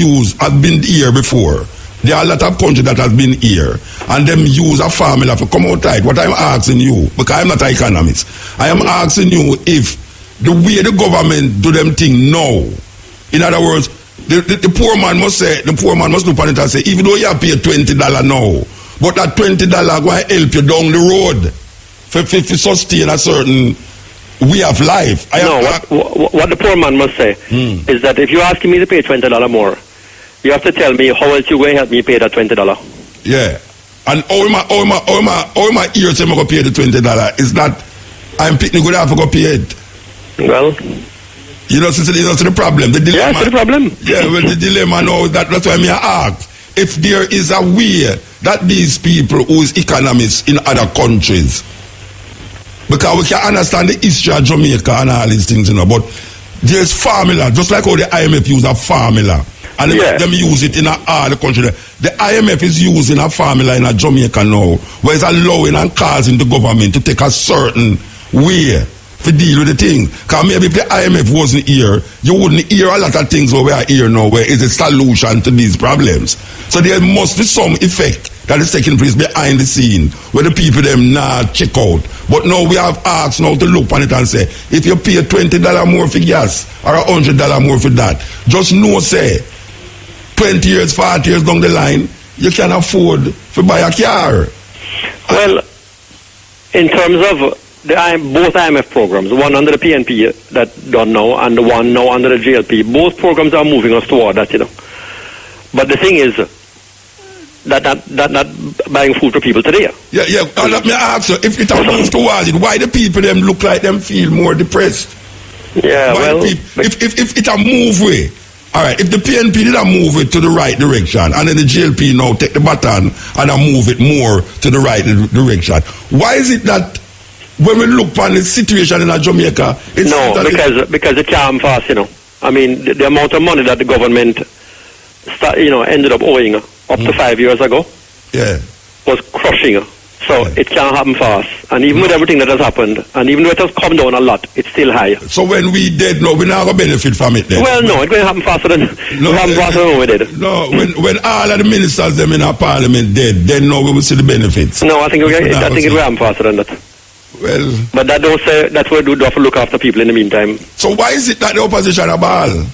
been here before. There are a lot of countries that have been here, and them use a formula for come out of it. What I'm asking you, because I'm not an economist, I am asking you if the way the government do them thing now, in other words, the poor man must look on it and say, even though you have paid $20 now, but that $20 going to help you down the road for sustain a certain way of life. What the poor man must say is that if you're asking me to pay $20 more, you have to tell me how else you're going to help me pay that $20. Yeah. And all my ears say I'm going to pay the $20 is that I'm picking good half to go pay it. Well, you know, so the problem. The dilemma. Yeah, it's the problem. Yeah, well, the dilemma now, that's why I ask. If there is a way that these people who is economists in other countries, because we can understand the history of Jamaica and all these things, you know, but there's formula, just like how the IMF use a formula, and them use it in all the countries. The IMF is using a formula in Jamaica now, where it's allowing and causing the government to take a certain way to deal with the thing. Because maybe if the IMF wasn't here, you wouldn't hear a lot of things over here now, where is a solution to these problems. So there must be some effect that is taking place behind the scene, where the people them not check out. But now we have asked now to look on it and say, if you pay $20 more for gas, or $100 more for that, just know, say, 20 years, 40 years down the line, you can afford to buy a car. Well, in terms of both IMF programs, one under the PNP that done now, and the one now under the JLP, both programs are moving us toward that, you know. But the thing is that not buying food for people today. Yeah. Let me ask you, if it a move towards it, why the people them look like them feel more depressed? Yeah, why well, if it a move way. All right, if the PNP did a move it to the right direction, and then the JLP now take the baton and move it more to the right direction, why is it that when we look on the situation in Jamaica, because it can't fast, you know. I mean, the amount of money that the government ended up owing up to 5 years ago was crushing. So it can't happen fast. And even with everything that has happened, and even though it has come down a lot, it's still high. So when we dead, no, we're not going to benefit from it then? Well, no, it's going to happen faster than we did. No, when all of the ministers them in our parliament dead, then no, we will see the benefits. No, I think it will happen faster than that. Well, but that's where we do have to look after people in the meantime. So why is it that the opposition are ball?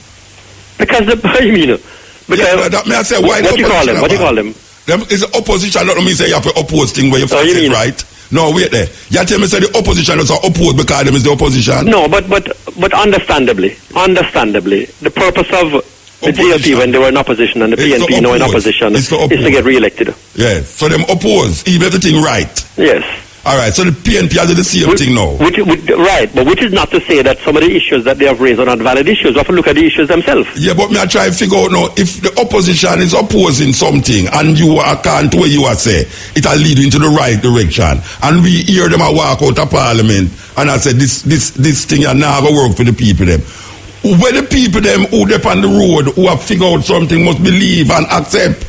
Because what do you mean? Because may I say, why what do you call them? What do you call them? Is the opposition not mean say you have to oppose thing where you fight it, right? No, wait there. You tell me say the opposition is opposed because them is the opposition. No, but understandly, the purpose of the JLP when they were in opposition and the PNP now in opposition is to get re-elected. Yes, so them oppose, even everything right. Yes. All right, so the PNP has the same thing now. Right, but which is not to say that some of the issues that they have raised are not valid issues. We have to look at the issues themselves. Yeah, but me I try to figure out now, if the opposition is opposing something and you can't do what you are say, it'll lead you into the right direction. And we hear them walk out of parliament and I say, this thing are not going to work for the people them. When the people them who are on the road, who have figured out something, must believe and accept,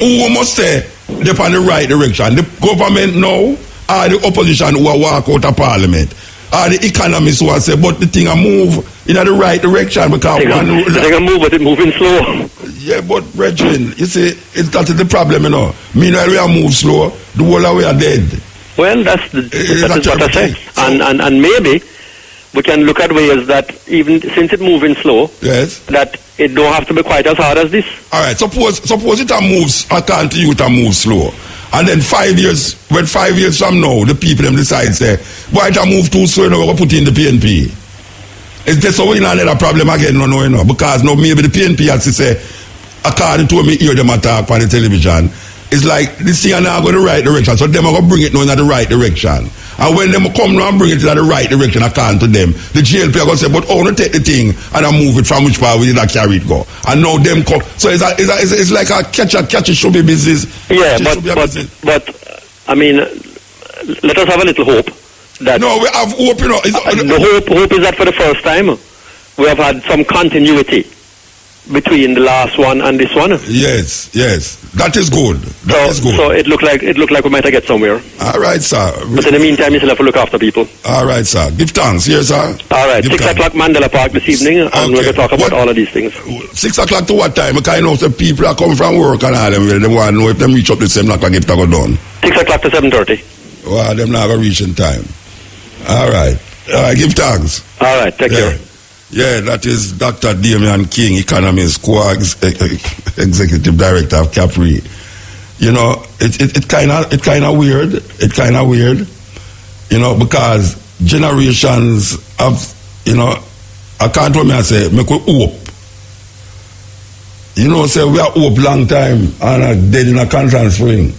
who must say, they're on the right direction. The government now, or the opposition who are walk out of parliament, or the economists who are say, but the thing a move in the right direction because they can move, but it's moving slow. Yeah, but brethren, you see, that is the problem, you know. Meanwhile, we are move slow, the whole of we are dead. Well, that is what I say. So, and maybe we can look at ways that even since it's moving slow, that it don't have to be quite as hard as this. All right, suppose it moves, I can't you it move slow. And then 5 years, when 5 years from now, the people them decide, say, why it move too slow, we're going to put in the PNP. Is this so we not another problem again? No. Because now maybe the PNP has to say, according to me, hear them attack on the television, it's like this thing are not going the right direction, so them are going to bring it now in the right direction. And when them come now and bring it in the right direction, according to them, the JLP are going to say, but I want to take the thing and I move it from which part we did I carry it go. And now them come. So it's like a catch should be business. Yeah, but I mean, let us have a little hope. That no, we have hope, you know. The hope is that for the first time, we have had some continuity between the last one and this one. Yes, yes. That is good. That is good. So it looked like we might get somewhere. All right, sir. But in the meantime, you still have to look after people. All right, sir. Give thanks. Yes, sir. All right. Give 6 thanks. o'clock Mandela Park this evening, and Okay. we're going to talk about all of these things. 6 o'clock to what time? Because I know the people are coming from work and all them. They want to know if them reach up to 7 o'clock if they go done. 6 o'clock to 7:30. Well, them not going to reach in time. All right. Give thanks. All right. Take care. Yeah, that is Dr. Damian King, economist, co-executive director of Capri. You know, it kind of weird. It kind of weird. You know, because generations of, you know, I can't tell me I say, make we hope. You know, say we are hope long time and dead in a constant spring.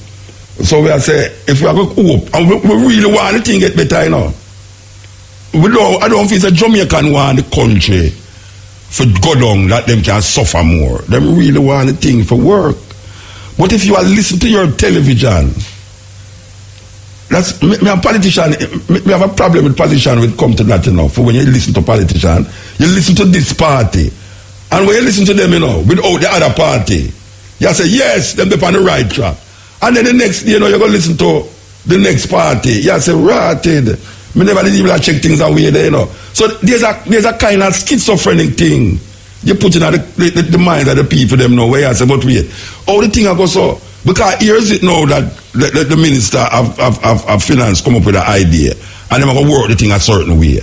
So we are say, if we are going to hope, and we really want the thing get better, you know. I don't feel the Jamaican want the country for go down that them can suffer more. Them really want the thing for work. But if you are listening to your television, that's me a politician. Me have a problem with politician when it comes to that, you know. For when you listen to politician, you listen to this party, and when you listen to them, you know, without the other party, you say yes, them on the right track, and then the next day, you know, you're gonna listen to the next party. You say rotted. Me never even check things away there, you know. So there's a kind of schizophrenic thing you put in the mind of the people them know where you say, but wait, how the thing I go so? Because here's it now that the minister of finance come up with an idea and they're going to work the thing a certain way.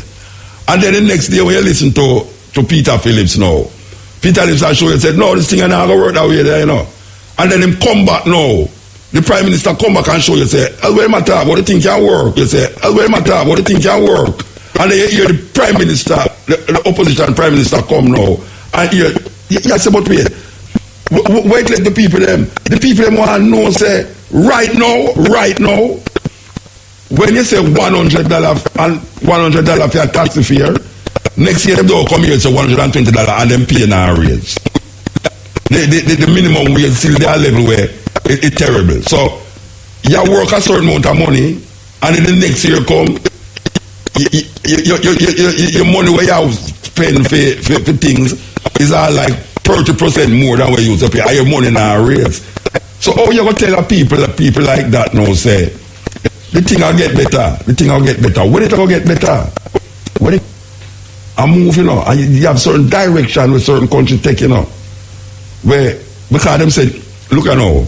And then the next day when you listen to Peter Phillips now, Peter Phillips will show you said, no, this thing is not going to work that way there, you know. And then him come back now. The Prime Minister come back and show you, say, where my talk, what the thing can work? You say, where my talk, what the thing can work? And then you hear the Prime Minister, the opposition Prime Minister come now, and you say, but wait, let the people them want to know, say, right now, when you say $100 and $100 for your taxi fare, next year they don't come here and say $120 and then pay now raise. The minimum wage still there level where it's terrible. So you work a certain amount of money, and in the next year come, your money where you spend for things is all like 30% more than what you used to pay. And your money now raise. So how you gonna tell people like that now say the thing will get better. The thing will get better. When it will get better? When it I move, you know, and you have certain direction with certain countries take, you know. Where because them said, look at now,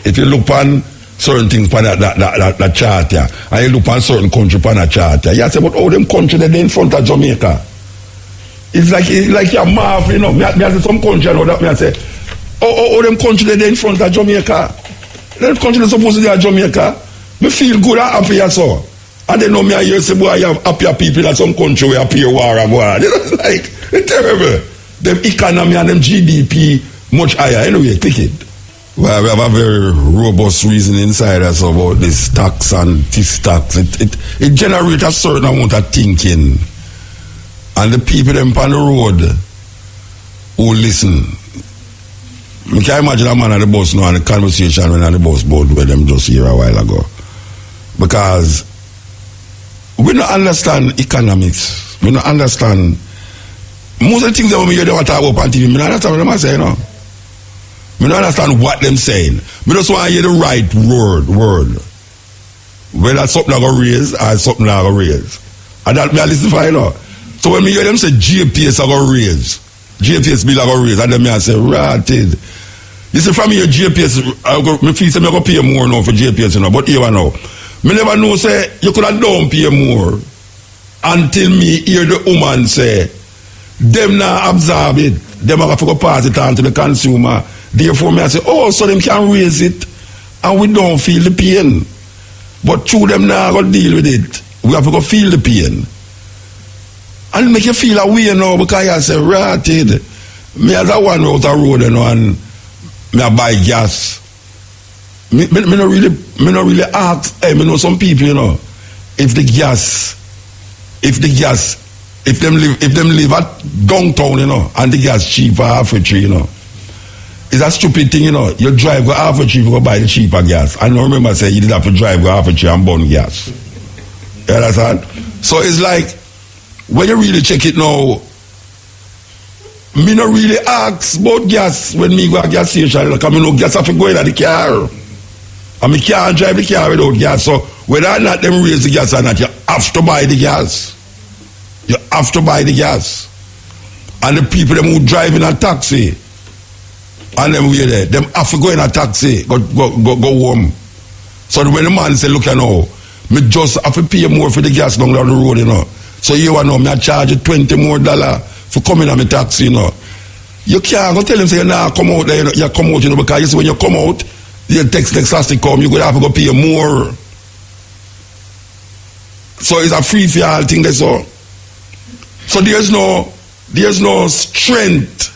if you look on certain things on that chart here, and you look on certain country on that chart here, you say, but all them country they're in front of Jamaica. It's like you're marvel, you know. Me say some country, you know, that me say, all them country they're in front of Jamaica. Them country they're supposed to be at Jamaica. Me feel good and happy as so. And they know me I hear say, boy, you have happier people in some country where appear war and war. You know, like, it's terrible. Them economy and them GDP much higher. Anyway, take it. Well, we have a very robust reason inside us about this tax and this tax. It generates a certain amount of thinking. And the people them on the road who listen. I can imagine a man on the bus now and the conversation when on the bus board where them just here a while ago. Because we don't understand economics. We don't understand most of the things that we hear them talk about on TV. We don't understand what them say, you know. We don't understand what them saying. We just want to hear the right word. Whether something I go raise or something I go raise. And that me I listen for, you know. So when we hear them say JPS I go raise, JPS bill I go raise, and then me I say, rotted. You see, from here JPS, me feel say me go pay more now for JPS, you know. But here now, me never know say you could have done pay more until me hear the woman say, them now absorb it. Them have to go pass it on to the consumer. Therefore, me I say, oh, so them can raise it and we don't feel the pain. But through them now go deal with it. We have to go feel the pain. And make you feel a way now because I say, rotted. Me as a one out the road, you know, and me I buy gas. Me not really ask, hey, me know some people, you know, if them live at downtown, you know, and the gas cheap for half a tree, you know. It's a stupid thing, you know. You drive go half a tree, you go buy the cheaper gas. And I remember saying you did have to drive go half a tree and burn gas. You understand? So it's like when you really check it now, me no really ask about gas when me go to gas station, because me know gas have to go in the car. And me can't drive the car without gas. So whether or not them raise the gas or not, you have to buy the gas. You have to buy the gas. And the people them who drive in a taxi, and them way there, them have to go in a taxi, go home. So when the man say, look, you know, me just have to pay more for the gas down the road, you know. So you know, me I charge you $20 more for coming on my taxi, you know. You can't go tell him, say, you nah, come out there, you know, you come out, you know, because you see when you come out, the text has to come, you're going to have to go pay more. So it's a free for all thing, that's all. So there's no strength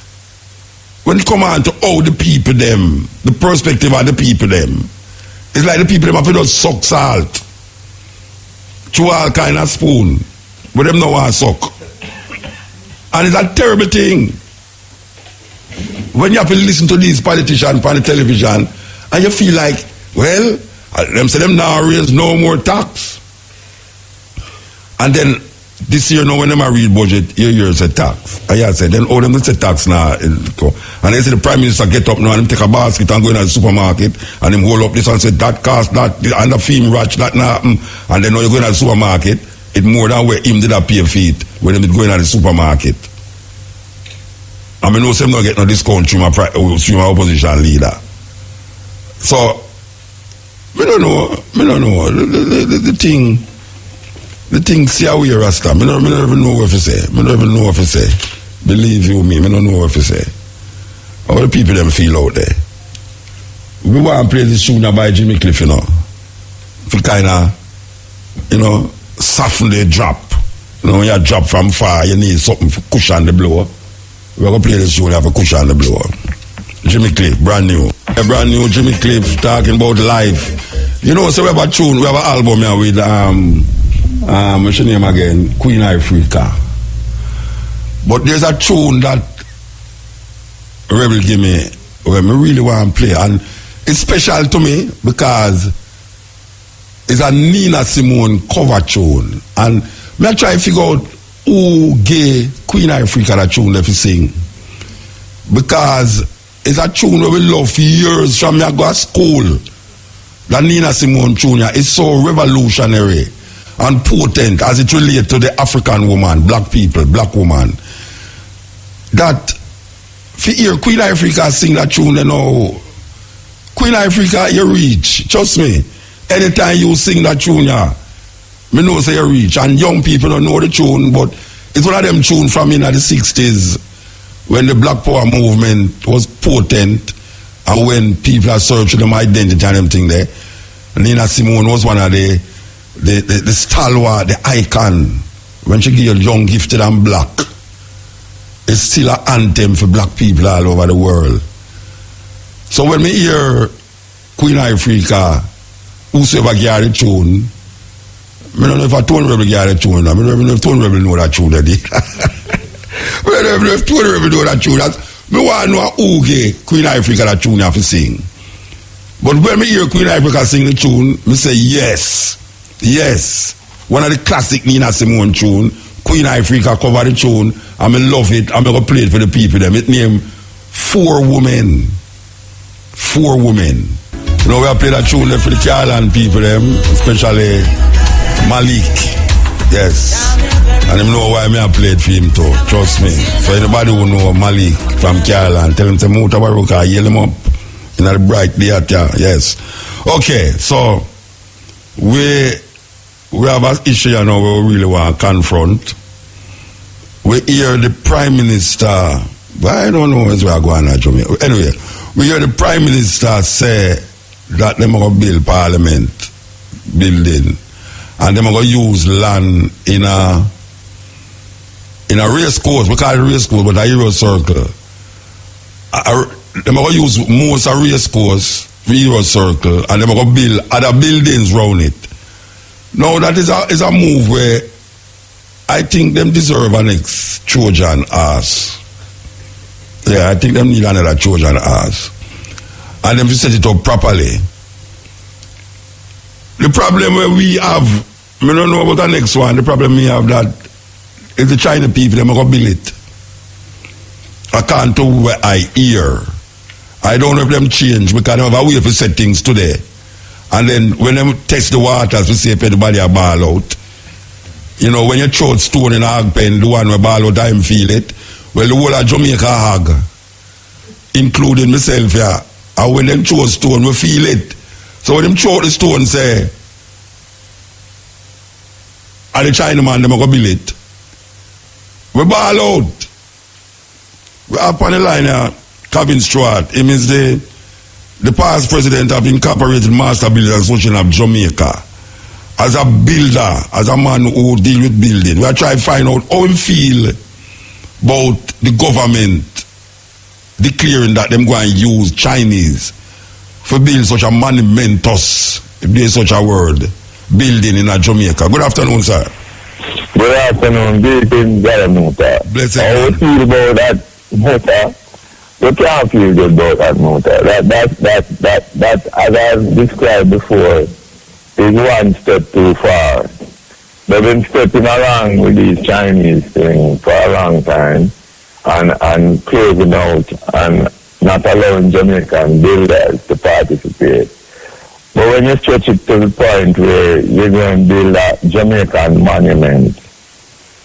when it come on to how the people them, the perspective of the people them. It's like the people them have to just suck salt through all kind of spoon, but them no want to suck. And it's a terrible thing when you have to listen to these politicians on the television and you feel like, well, them say them now raise no more tax. And then this year now when them read budget, you hear say tax. And you say, then them say tax now. And they say the Prime Minister get up now and him take a basket and go in the supermarket and him hold up this and say that cost that and the film ratch that now. And then now you go in the supermarket, it more than where him did a pay feet when him did go in the supermarket. I mean, no, some don't get no discount through my opposition leader. So, me don't know. The thing, see how we are Rasta. Me don't even know what to say. Me don't even know what to say. Believe you me, me don't know what to say. How the people them feel out there. We want to play this tune by Jimmy Cliff, you know. For kind of, you know, soften the drop. You know, when you drop from far, you need something for cushion the blow. We're going to play this tune, have a cushion the blow. Jimmy Cliff, brand new. A brand new Jimmy Cliff talking about life. You know, so we have a tune, we have an album here with, what's your name again? Queen Africa. But there's a tune that Rebel give me, where I really want to play. And it's special to me because it's a Nina Simone cover tune. And I try to figure out who gave Queen Africa that tune that we sing. Because it's a tune that we love for years from me I go to school. The Nina Simone tune is so revolutionary and potent as it relates to the African woman, black people, black woman. That for hear Queen Africa sing that tune, you know, Queen Africa, you reach. Trust me, anytime you sing that tune, me know say you reach. And young people don't know the tune, but it's one of them tunes from in the 60s when the Black Power movement was potent and when people are searching them identity and everything there. Nina Simone was one of the stalwart, the icon. When she give young, gifted and black, it's still an anthem for black people all over the world. So when me hear Queen Africa, whosoever get the tune, I don't know if a Tone Rebel get the tune. I don't know if Tone Rebel know that tune that day. I don't know if Tone Rebel know that tune. I want to know who gave Queen Africa that tune have to sing. But when me hear Queen Africa sing the tune, me say yes. Yes. One of the classic Nina Simone tune, Queen Africa cover the tune, and I love it, and I'm going to play it for the people. Them. It name 4 Women. 4 Women. You know, we have played that tune for the Carolyn people, them, especially Malik. Yes. And him know why me I played for him too. Trust me. So anybody who know Malik from Carolyn, tell him to Mutabaruka, yell him up in the bright theater. Yes. Okay, so we have an issue you know we really want to confront. We hear the Prime Minister, but I don't know where we're going to Jamaica. Anyway, we hear the Prime Minister say that they're going to build Parliament building and they're going to use land in a race course. We call it race course, but a Euro circle. They're going to use most a race course for Euro circle and they're going to build other buildings around it. Now that is a move where I think them deserve an next Trojan ass. Yeah, I think them need another Trojan ass. And them to set it up properly. The problem where we have, I don't know about the next one, the problem we have that is the China people, they're going to build it. according to what I hear. I don't know if them change because they have a way for set things today. And then when them test the waters to see if anybody a ball out. You know, when you throw stone in a hog pen, the one who ball out, I feel it. Well, the whole of Jamaica hog, including myself, yeah. And when them throw stone, we feel it. So when them throw the stone, say, and the Chinaman, them go build it. We ball out. We have on the line here, Kevin Stewart. He is the past president of Incorporated Master Builders Association of Jamaica. As a builder, as a man who deal with building, we are trying to find out how he feel about the government declaring that them going to use Chinese for build such a monumentous, if there is such a word, building in Jamaica. Good afternoon, sir. Good afternoon, Deacon Muta. Blessed How you feel about that, Muta? You can't feel good about that, Muta. That, as I've described before, is one step too far. They've been stepping along with these Chinese things for a long time and closing out and not allowing Jamaican builders to participate. But when you stretch it to the point where you're going to build a Jamaican monument,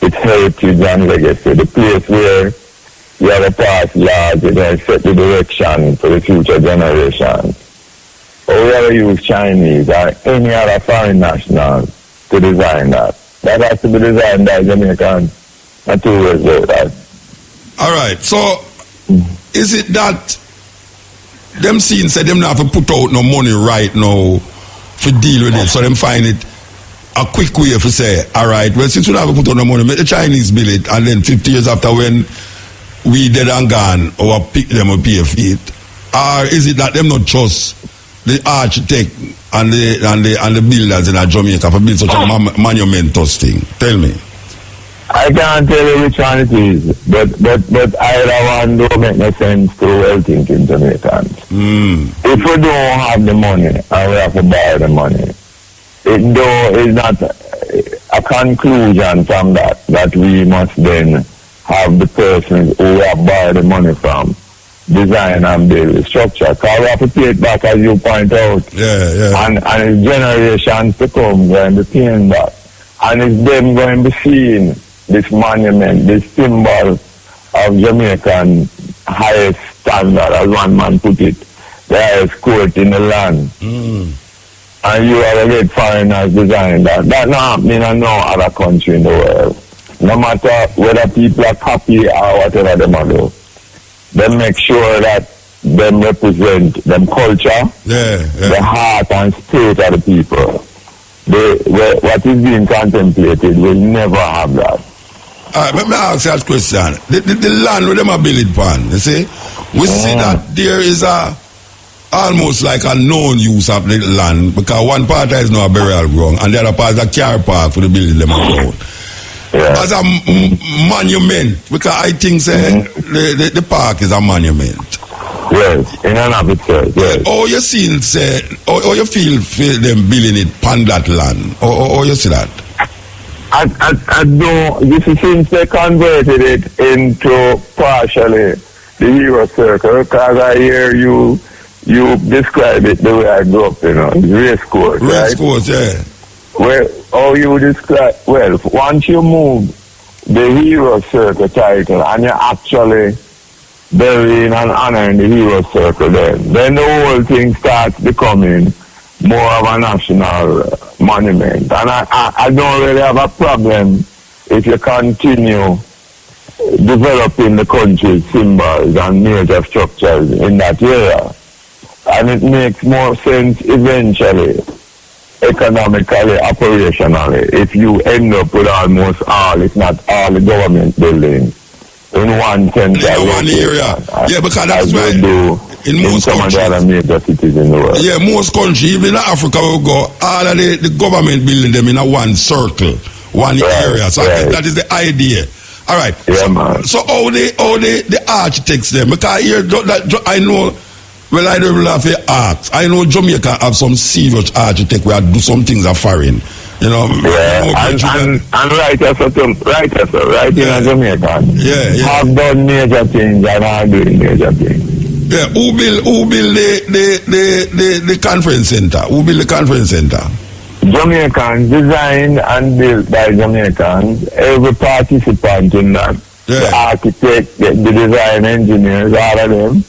its heritage and legacy, the place where you have a past laws, you're going to set the direction for the future generations. Or we ever use Chinese or any other foreign national to design that. That has to be designed by Jamaicans. Not two ways about that. All right. So, is it that them scenes say them not have to put out no money right now for deal with it, so them find it a quick way to say, all right, well, since we don't have to put out no money, make the Chinese build it, and then 50 years after when we dead and gone, or pick them up pay for it? Or is it that them not trust the architect and the builders in Jamaica for building such a monumentous thing? Tell me. I can't tell you which one it is, but either one don't make no sense to well-thinking Jamaicans. If we don't have the money and we have to borrow the money, it is not a conclusion from that we must then have the persons who we have borrowed the money from design and build the structure. Because we have to pay it back, as you point out. Yeah. And it's generations to come going to be paying back. And it's them going to be seeing this monument, this symbol of Jamaican highest standard, as one man put it, the highest court in the land. And you have a great foreigners design that. That's not happening in no other country in the world. No matter whether people are copy or whatever they do, they make sure that them represent them culture, the heart and spirit of the people. What is being contemplated will never have that. Let me ask you that question. The land where them are built upon, you see, we see that there is almost like a known use of the land, because one part is now a burial ground and the other part is a car park for the building them around. As a monument, because I think the park is a monument. Yes, in and of itself, yes. Or you see, or you feel them building it on that land, or you see that? I don't, this is since they converted it into partially the hero circle, because I hear you describe it the way I grew up, race course, right? Race course, yeah. Well, how you describe, well, once you move the hero circle title and you're actually burying and honoring the hero circle then the whole thing starts becoming more of a national monument. And I don't really have a problem if you continue developing the country's symbols and major structures in that area. And it makes more sense eventually, economically, operationally, if you end up with almost all, if not all, the government buildings in one central one area. Yeah, because that's why in most some countries, of the other major cities in the world. Yeah, most countries, even in Africa, we go, all of the government building them in a one circle, one area. So I think that is the idea. All right. Yeah, so how the architects them, because here I know. Well, I don't have to ask. I know Jamaica have some serious architect where do some things are foreign. You know, and writers in Jamaica have done major things and are doing major things. Yeah, who build the conference center? Who build the conference center? Jamaicans, designed and built by Jamaicans. Every participant in that, the architect, the design engineers, all of them,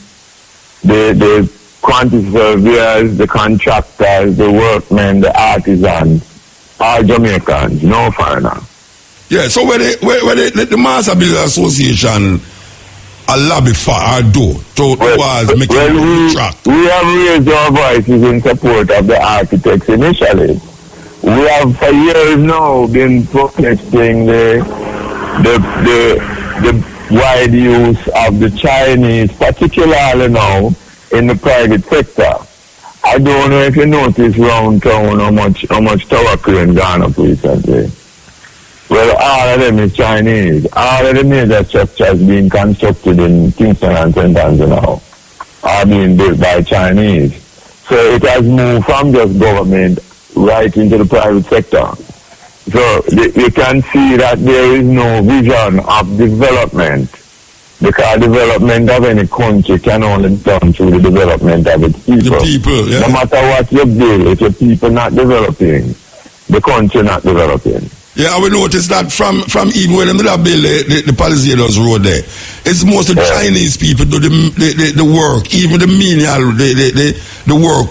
the quantity surveyors, the contractors, the workmen, the artisans, all Jamaicans, no foreigner. Yeah, so when the Master Builders Association a lobby for or do towards making the track? We have raised our voices in support of the architects initially. We have for years now been protesting the wide use of the Chinese, particularly now in the private sector. I don't know if you notice around town how much tower crane gone up recently. Well, all of them is Chinese. All of the major structures being constructed in Kingston and St. Andrews now are being built by Chinese. So it has moved from just government right into the private sector. So you can see that there is no vision of development, because development of any country can only be done through the development of its people. The people, yeah. No matter what you build, if your people not developing, the country not developing. Yeah, I will notice that from even when they build the Palisades Road there, it's mostly Chinese people do the work, even the menial, the work.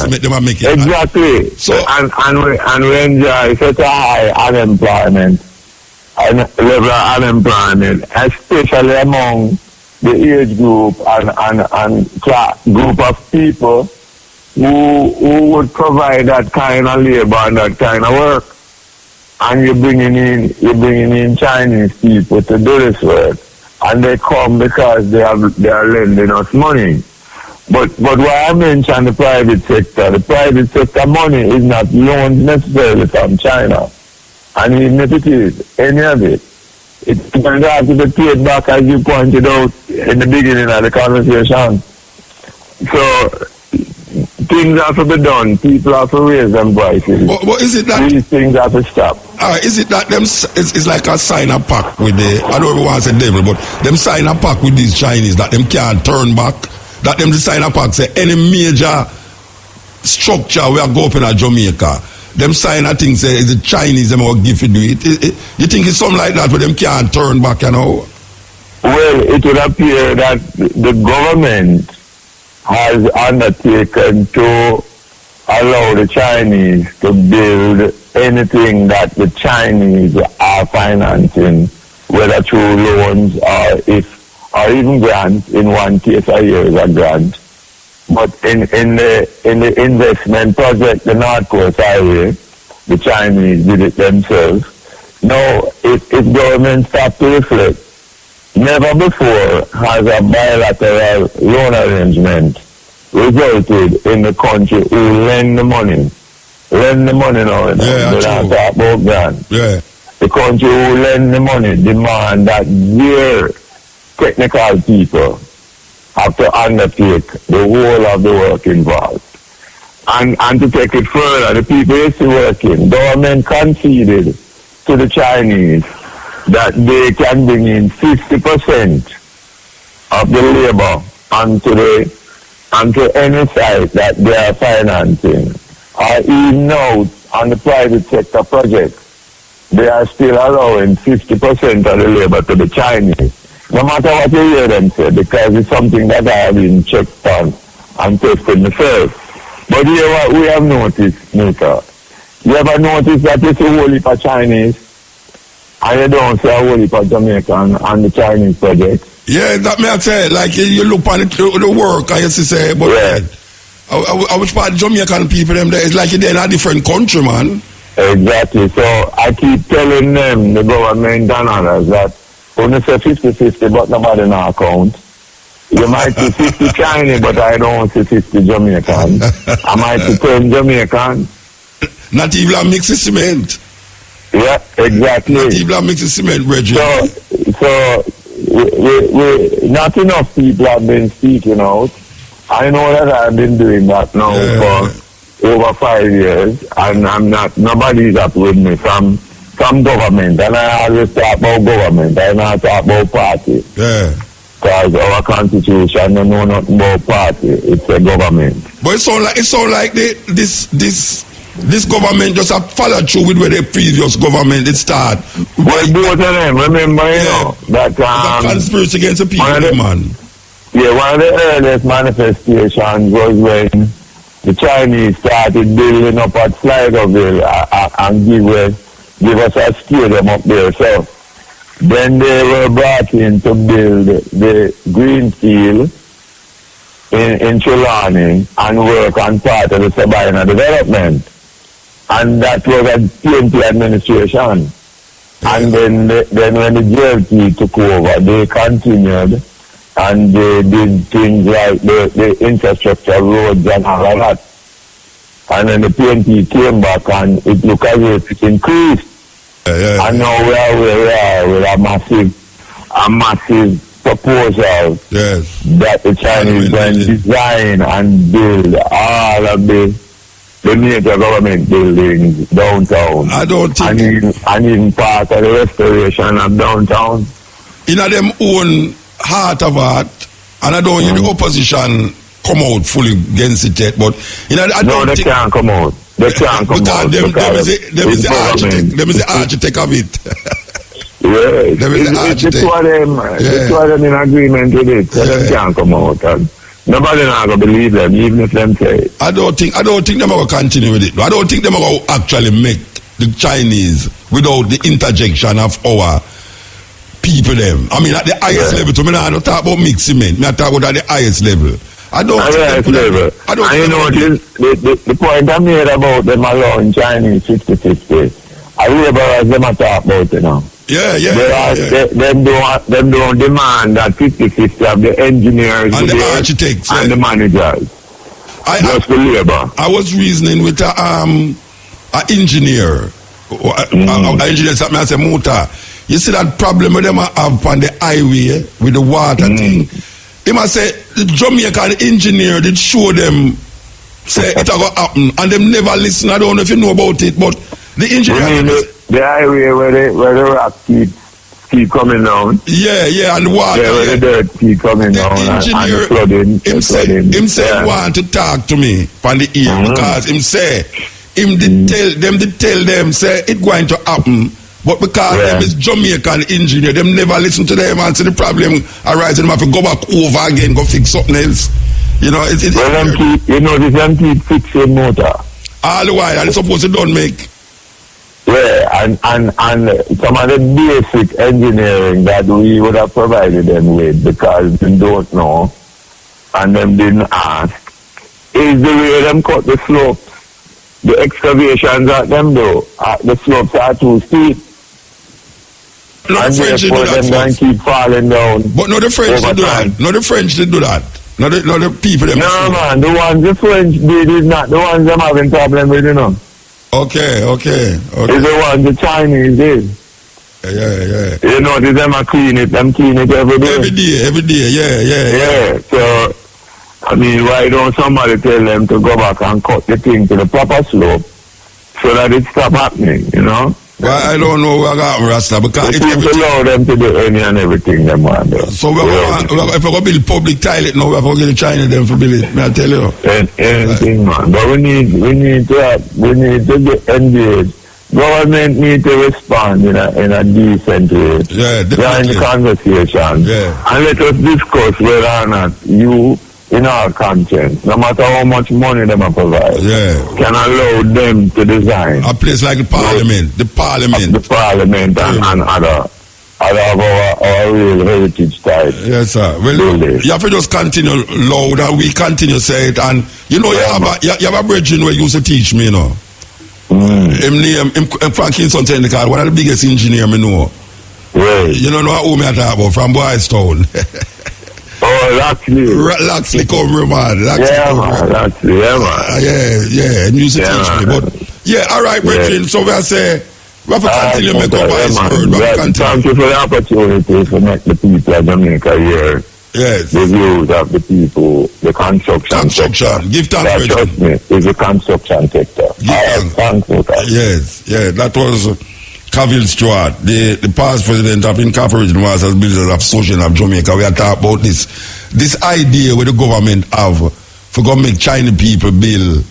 Make them make it. Exactly. So and we enjoy such a high unemployment and level of unemployment, especially among the age group and class group of people who would provide that kind of labor and that kind of work. And you're bringing in Chinese people to do this work, and they come because they are lending us money. But why I mention the private sector money is not loans necessarily from China, and even if it is any of it, it's going to have to be paid back, as you pointed out in the beginning of the conversation. So things have to be done. People have to raise them prices. But is it that these things have to stop? Is it that them? It's like a sign-up pack with the. I don't want to say devil, but them sign-up pack with these Chinese that them can't turn back. That them the sign-up pack say any major structure we are going in Jamaica, them sign a thing say the Chinese them will give it do it. You think it's something like that where them can't turn back, you know? Well, it would appear that the government has undertaken to allow the Chinese to build anything that the Chinese are financing, whether through loans or even grants. In one case a year is a grant. But in the investment project, the North Coast Highway, the Chinese did it themselves. Now, if government start to reflect, never before has a bilateral loan arrangement resulted in the country who lend the money. Lend the money now. Yeah, they don't talk about grants. Yeah. The country who lend the money demand that their technical people have to undertake the whole of the work involved. And to take it further, the people is still working. Government conceded to the Chinese that they can bring in 50% of the labor onto any site that they are financing. Or even now, on the private sector projects, they are still allowing 50% of the labor to the Chinese. No matter what you hear them say, because it's something that I have been checked on and tested myself. But here what we have noticed, Nika, you ever notice that it's a whole heap of Chinese, and you don't see a whole heap of Jamaican on the Chinese project? Yeah, that may I say, like you look on the work and you say, but yeah. I which part of Jamaican people them there, it's like they're in a different country, man. Exactly. So I keep telling them, the government and others, that when you say 50-50, but nobody now count. You might see 50 Chinese, but I don't see 50 Jamaican. I might see 10 Jamaican. Not even a mix of cement. Yeah, exactly. Not even a mix of cement, Reggie. So we not enough people have been speaking out. I know that I've been doing that now over 5 years, and nobody's up with me from government, and I always talk about government, I not talk about party. Yeah. Because our constitution don't know nothing about party, it's a government. But it sound like this government just have followed through with where the previous government it start. Well, both of them, remember, you know, that it's a conspiracy against the people, man. Yeah, one of the earliest manifestations was when the Chinese started building up at Sligoville and give us a stadium up there. So then they were brought in to build the green field in Trelawny and work on part of the Sabina development. And that was a PNP administration. And then when the JLP took over, they continued and they did things like the infrastructure, roads and all of that. And then the PNP came back and it looked as if it increased. And now we are with a massive proposal that the Chinese can design and build all of the major government buildings downtown. I don't think... And even part of the restoration of downtown. In them own heart of heart, and I don't hear the opposition come out fully against it yet, but I don't they think... can't come out. They can't come out. Because them is the architect of it. Yeah, it's the two of them. The two of them in agreement with it, so they can't come out. And nobody not gonna believe them, even if them say it. I don't think them are gonna continue with it. I don't think them are gonna actually make the Chinese without the interjection of our people them. I mean at the highest level. So I don't talk about mixing men. I talk about at the highest level. I don't think level. And you know the point I made about them allowing Chinese 50-50. I laborers them I talk about, you know. Them don't demand that 50-50 of the engineers and the architects and the managers. Just the labor. I was reasoning with an engineer. An engineer something I say Muta. You see that problem with them have on the highway with the water thing. He must say the Jamaican engineer did show them say it will happen and them never listen. I don't know if you know about it, but the engineer the highway where the rock keep coming down. Yeah, and the water. Yeah, where the dirt keep coming down and the flooding. Him say want to talk to me from the ear because him say did tell them say it going to happen. But because them is Jamaican engineer, them never listen to them and see the problem arising. Them have to go back over again, go fix something else. You know, them keep fixing motor. All the while, and it's supposed to don't make. Yeah, and some of the basic engineering that we would have provided them with because they don't know and them didn't ask is the way them cut the slopes. The excavations that them do, the slopes are too steep. No, the French did do that. Them keep falling down. But no, the French did do that. No, the French did do that. No, the people them. No, man, the ones the French did is not the ones them having problem with, you know. Okay. It's the ones the Chinese did. Yeah. You know, them are clean it every day. Every day, Yeah, so, I mean, why don't somebody tell them to go back and cut the thing to the proper slope so that it stop happening, you know? Well, I don't know what got Rasta because if allow them to do any and everything them want to. So if we go build public toilet now, we have to get the China them for build it. May I tell you? Anything, man. But we need to get engaged. Government need to respond in a decent way. Yeah, definitely. Join the conversation. Yeah. And let us discuss whether or not you, in our conscience, no matter how much money them provide, can allow them to design a place like the Parliament, and other of our real heritage type. Yes, sir. Well, you have to just continue loud and we continue say it. And you know, you have a brethren where you used to teach me, you know. Him Frankinson Technical, one of the biggest engineer I know. Right. You know who me I talk about from Boystown. Loxley come man. Loxley, yeah, and you used to teach me. But all right, brethren, so we say we have to continue make up our word. Thank you for the opportunity to make the people of Jamaica hear Yes. the views of the people, the construction sector. Give thanks, That, trust me, is the construction sector. Thanks, Yes, that was Cavill Stewart, the past president of Incorporated Masters Builders Association of Jamaica. We are talking about this idea where the government have for go make Chinese people build.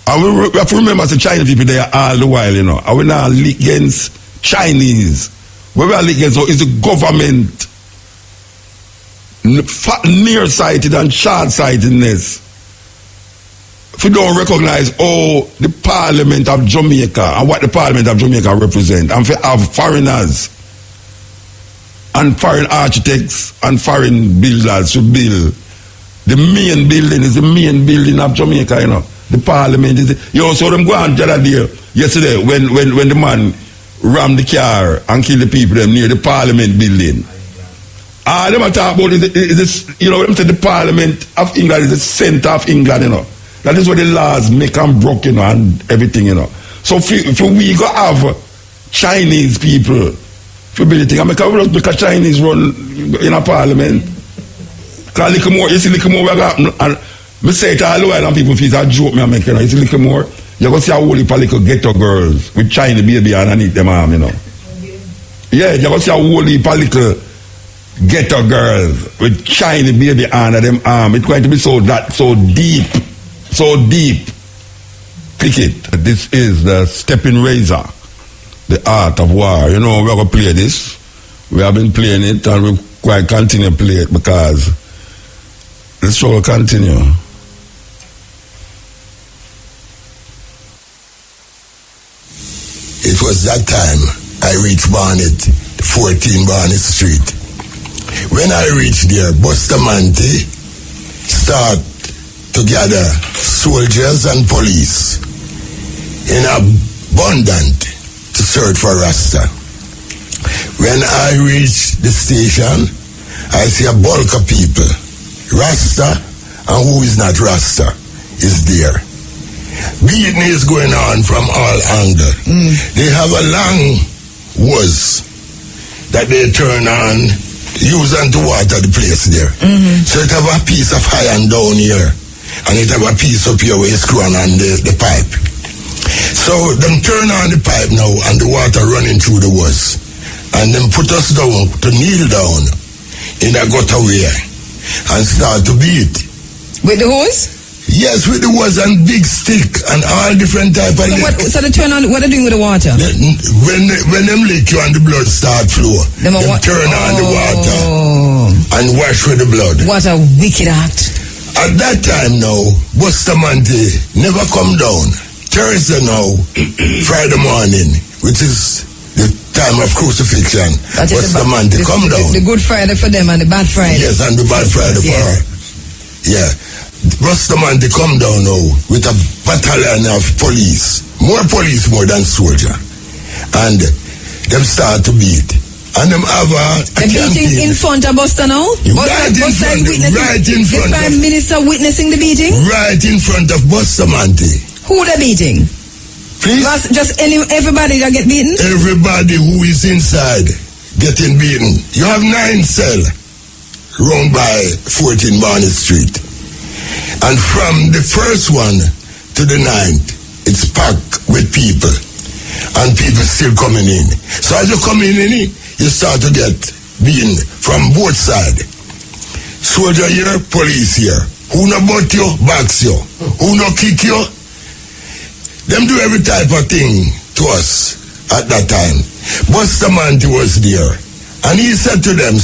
And we have to remember the Chinese people there all the while, And we're not against Chinese. What we are against is the government nearsighted and short-sightedness. If you don't recognize the Parliament of Jamaica and what the Parliament of Jamaica represent, and if have foreigners and foreign architects and foreign builders to build, the main building is the main building of Jamaica, The Parliament is so them go on the other day, yesterday, when the man rammed the car and killed the people them near the Parliament building. Them are talking about the Parliament of England is the center of England, That is where the laws make and broke, and everything, So if we go have Chinese people, if you build it, make a Chinese run in a Parliament. Because little more, you see little more what happen, and I say it all the while and people feel it's a joke me make, You see little more, you're going to see a whole heap of little ghetto girls with Chinese baby underneath them arm, Yeah, you're going to see a whole heap of little ghetto girls with Chinese baby under them arm. It's going to be so deep. So deep. Click it. This is the stepping razor, the art of war. We're going to play this. We have been playing it and we quite continue to play it because the show will continue. It was that time I reached Barnet, 14 Barnet Street. When I reached there, Bustamante start to gather soldiers and police in abundance to search for Rasta. When I reached the station, I see a bulk of people. Rasta and who is not Rasta is there. Beating is going on from all angles. They have a long hose that they turn on, using to water the place there. So it have a piece of iron down here, and it have a piece up here where it's screwing on the pipe. So them turn on the pipe now, and the water running through the hose. And them put us down to kneel down in a gutter way and start to beat. With the hose? Yes, with the hose and big stick and all different type of so they turn on, what are they doing with the water? When them lick you and the blood start flow, them turn on the water and wash with the blood. What a wicked act. At that time now, Bustamante never come down. Thursday now, Friday morning, which is the time of crucifixion, Bustamante come down. The Good Friday for them and the Bad Friday. Yes, and the Bad Friday for her. Yeah. Bustamante come down now with a battalion of police. More than soldier. And them start to beat. And them have a beating in front of Buster now? Right in front. The Prime Minister witnessing the beating? Right in front of Bustamante. Who they beating? Please? Just everybody that get beaten? Everybody who is inside getting beaten. You have 9 cells round by 14 Barnet Street. And from the first one to the 9th, it's packed with people. And people still coming in. So as you come in, you start to get beaten from both sides. Soldier here, police here. Who no butt you, box you. Who no kick you. Them do every type of thing to us at that time. Bustamante was there. And he said to them,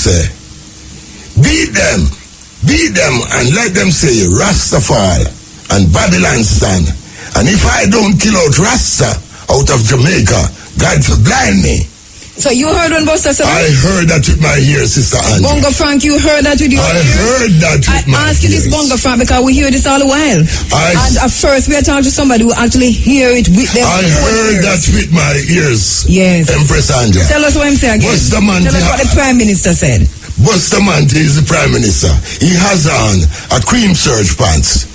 beat them and let them say Rastafari and Babylon stand. And if I don't kill out Rasta out of Jamaica, God will blind me. So you heard when Buster said I heard that with my ears, Sister Angie. Bongo Frank, you heard that with your ears? I heard that with my ears. I ask you this, Bongo Frank, because we hear this all the while. And at first we are talking to somebody who actually hear it with them. I heard that with my ears. Yes. Empress Angela. Tell us what I'm saying again. Tell us what the Prime Minister said. Bustamante is the Prime Minister. He has on a cream serge pants,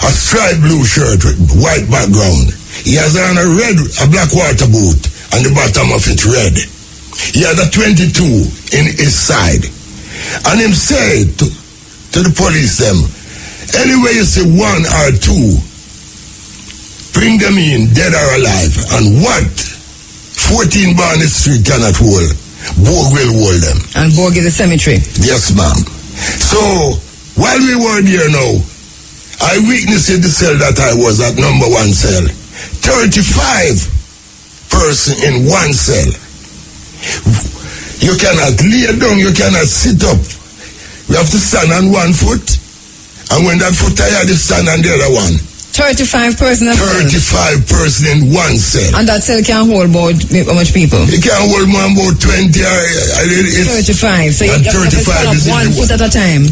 a striped blue shirt with white background. He has on a black water boot, and the bottom of it red. He had a 22 in his side. And him say to the police them, anyway you see one or two, bring them in, dead or alive. And what 14 Barnett Street cannot hold, Borg will hold them. And Borg is a cemetery. Yes, ma'am. So, while we were there now, I witnessed the cell that I was at, number 1 cell. 35 person in one cell. You cannot lay down, you cannot sit up. You have to stand on one foot, and when that foot tired, you stand on the other one. 35 person in 35 person in one cell. And that cell can hold about how much people? It can hold more about 20 or 35. So you have to stand up 1 foot at a time.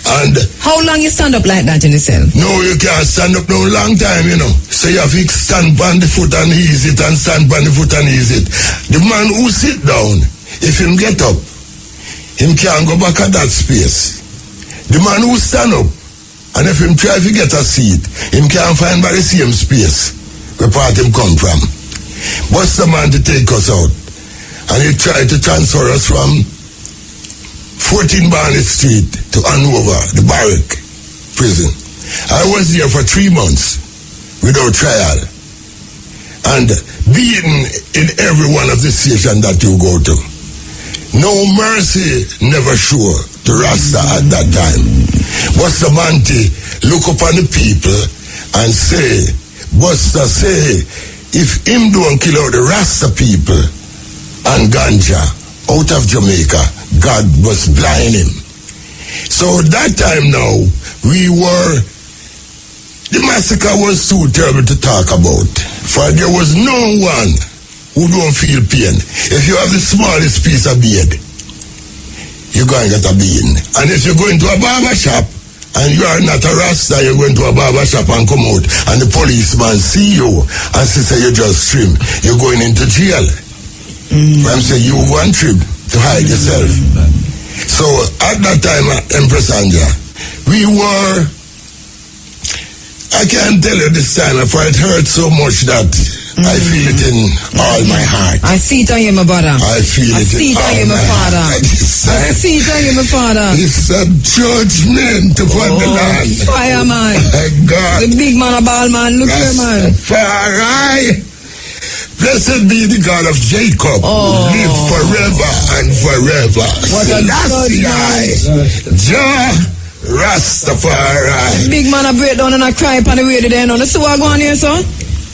And how long you stand up like that in the cell? No, you can't stand up no long time, you know. So you have to stand on the foot and ease it, and stand on the foot and ease it. The man who sit down, if him get up, him can't go back at that space. The man who stand up, and if him try to get a seat, him can't find by the same space where part him come from. What's the man to take us out? And he tried to transfer us from 14 Barnett Street to Hanover, the barrack prison. I was there for 3 months without trial and beaten in every one of the stations that you go to. No mercy never sure to Rasta at that time. Buster Manti look upon the people and say, Buster say, if him don't kill out the Rasta people and ganja out of Jamaica, God was blind him. So that time now, the massacre was too terrible to talk about. For there was no one who don't feel pain. If you have the smallest piece of beard, you're going to get a bean. And if you go into a barber shop and you are not a Rasta, you're going to a barber shop and come out and the policeman see you and say you just trim, you're going into jail. I'm saying you want trim to hide yourself. So at that time, Empress Anja, we were, I can't tell you this time, for it hurt so much that I feel it in all my heart. I see it on you, my brother. I feel it in all my heart. I see it on you, my father. It's a judgment upon the land. Fire, man. My God. The big man, a ball man. Look here, man. Fire. Blessed be the God of Jacob, who live forever and forever. What a Selassie, Jah Rastafari. Big man, a break down and a cry upon the way today. No, this is what going on here, son.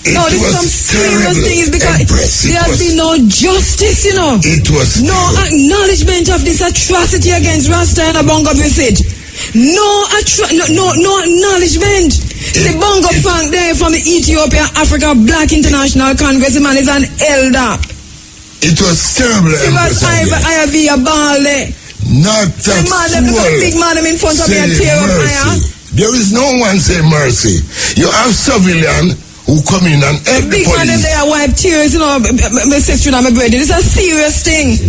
No, this is some serious things because there has been no justice, you know. It was no acknowledgement of this atrocity against Rasta and a Bongo visit. No acknowledgement. The Bongo Frank there from the Ethiopia Africa Black International Congress, the man is an elder. It was terrible. Because I have a ball there. Not that big man in front of me and tear up my. There is no one say mercy. You have civilian who come in and help the police. Big man there wipe tears, you know, my sister and my brother. It's a serious thing.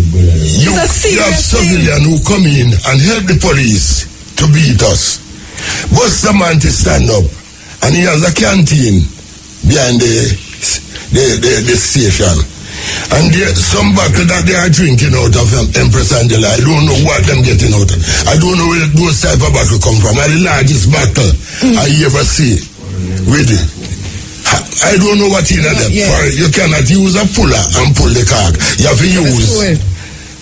You have civilian who come in and help the police to beat us. Buster man to stand up, and he has a canteen behind the station. And some bottle that they are drinking out of Empress Angela, I don't know what them getting out of. I don't know where those type of bottle come from. And the largest bottle I ever see with it. I don't know what in them. For you cannot use a puller and pull the cork. You have to use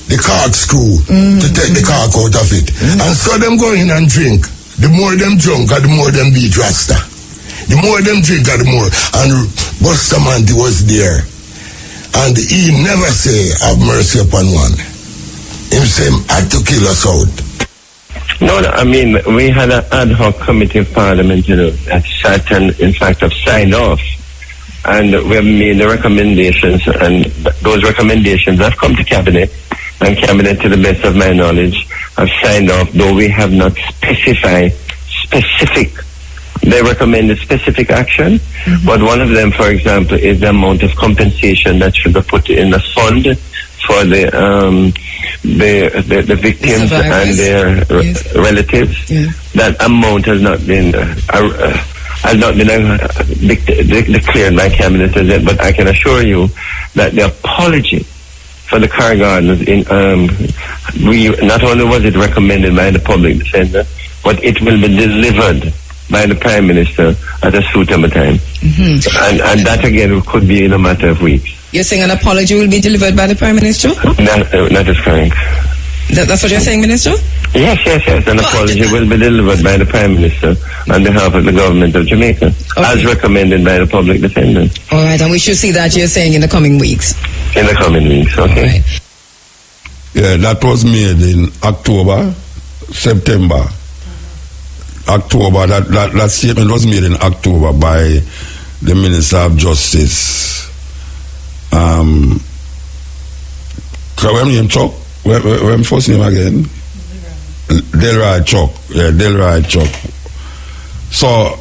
the cork screw to take the cork out of it. And so them go in and drink. The more them drunk, the more them beat Rasta. The more them drink, the more. And Buster Manti was there. And he never say, have mercy upon one. He say, had to kill us out. No, I mean, we had an ad hoc committee of parliament, you know, that sat and, in fact, have signed off. And we have made the recommendations, and those recommendations have come to cabinet. And cabinet, to the best of my knowledge, have signed off, though we have not specified specific. They recommended specific action, but one of them, for example, is the amount of compensation that should be put in a fund for the victims and their relatives. That amount has not been declared by cabinet as yet, but I can assure you that the apology for the car gardens. Not only was it recommended by the public defender, but it will be delivered by the Prime Minister at a suitable time. And that again could be in a matter of weeks. You're saying an apology will be delivered by the Prime Minister? That is correct. That's what you're saying, Minister? Yes. An apology will be delivered by the Prime Minister on behalf of the government of Jamaica, as recommended by the public defender. All right, and we should see that, you're saying, in the coming weeks? In the coming weeks, okay. Right. Yeah, that was made in October, September. October, that statement was made in October by the Minister of Justice. What name, Chuck? What first name again? Delroy Chuck. Yeah, Delroy Chuck. So,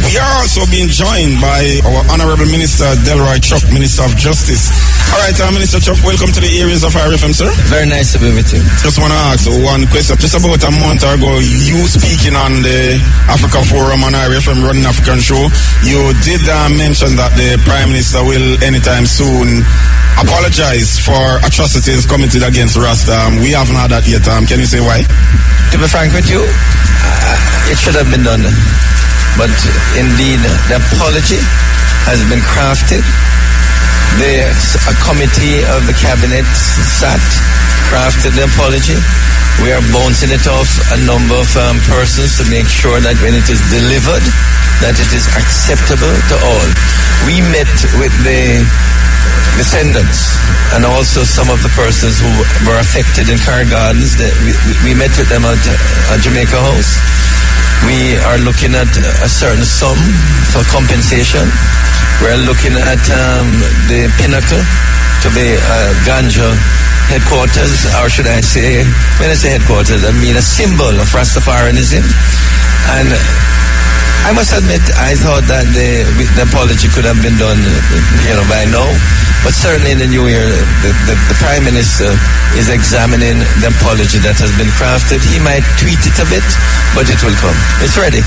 we are also being joined by our Honorable Minister Delroy Chuck, Minister of Justice. All right, Minister Chuck, welcome to the areas of RFM, sir. Very nice to be with you. Just want to ask one question. Just about a month ago, you speaking on the Africa Forum on RFM Running African Show, you did mention that the Prime Minister will anytime soon apologize for atrocities committed against Rasta. We haven't had that yet. Can you say why? To be frank with you, it should have been done. But indeed, the apology has been crafted. A committee of the cabinet sat, crafted the apology. We are bouncing it off a number of persons to make sure that when it is delivered, that it is acceptable to all. We met with the descendants and also some of the persons who were affected in Car Gardens. We met with them at Jamaica House. We are looking at a certain sum for compensation. We're looking at the pinnacle to be Ganja headquarters, or should I say, when I say headquarters, I mean a symbol of Rastafarianism. And I must admit, I thought that the apology could have been done, by now. But certainly in the new year, the Prime Minister is examining the apology that has been crafted. He might tweak it a bit, but it will come. It's ready.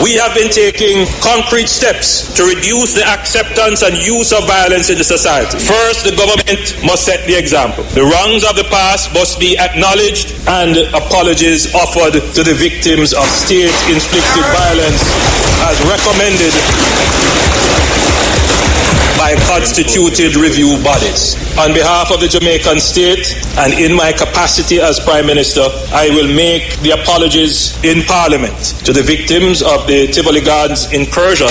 We have been taking concrete steps to reduce the acceptance and use of violence in the society. First, the government must set the example. The wrongs of the past must be acknowledged and apologies offered to the victims of state-inflicted violence as recommended by constituted review bodies. On behalf of the Jamaican state and in my capacity as Prime Minister, I will make the apologies in Parliament to the victims of the Tivoli Gardens incursion.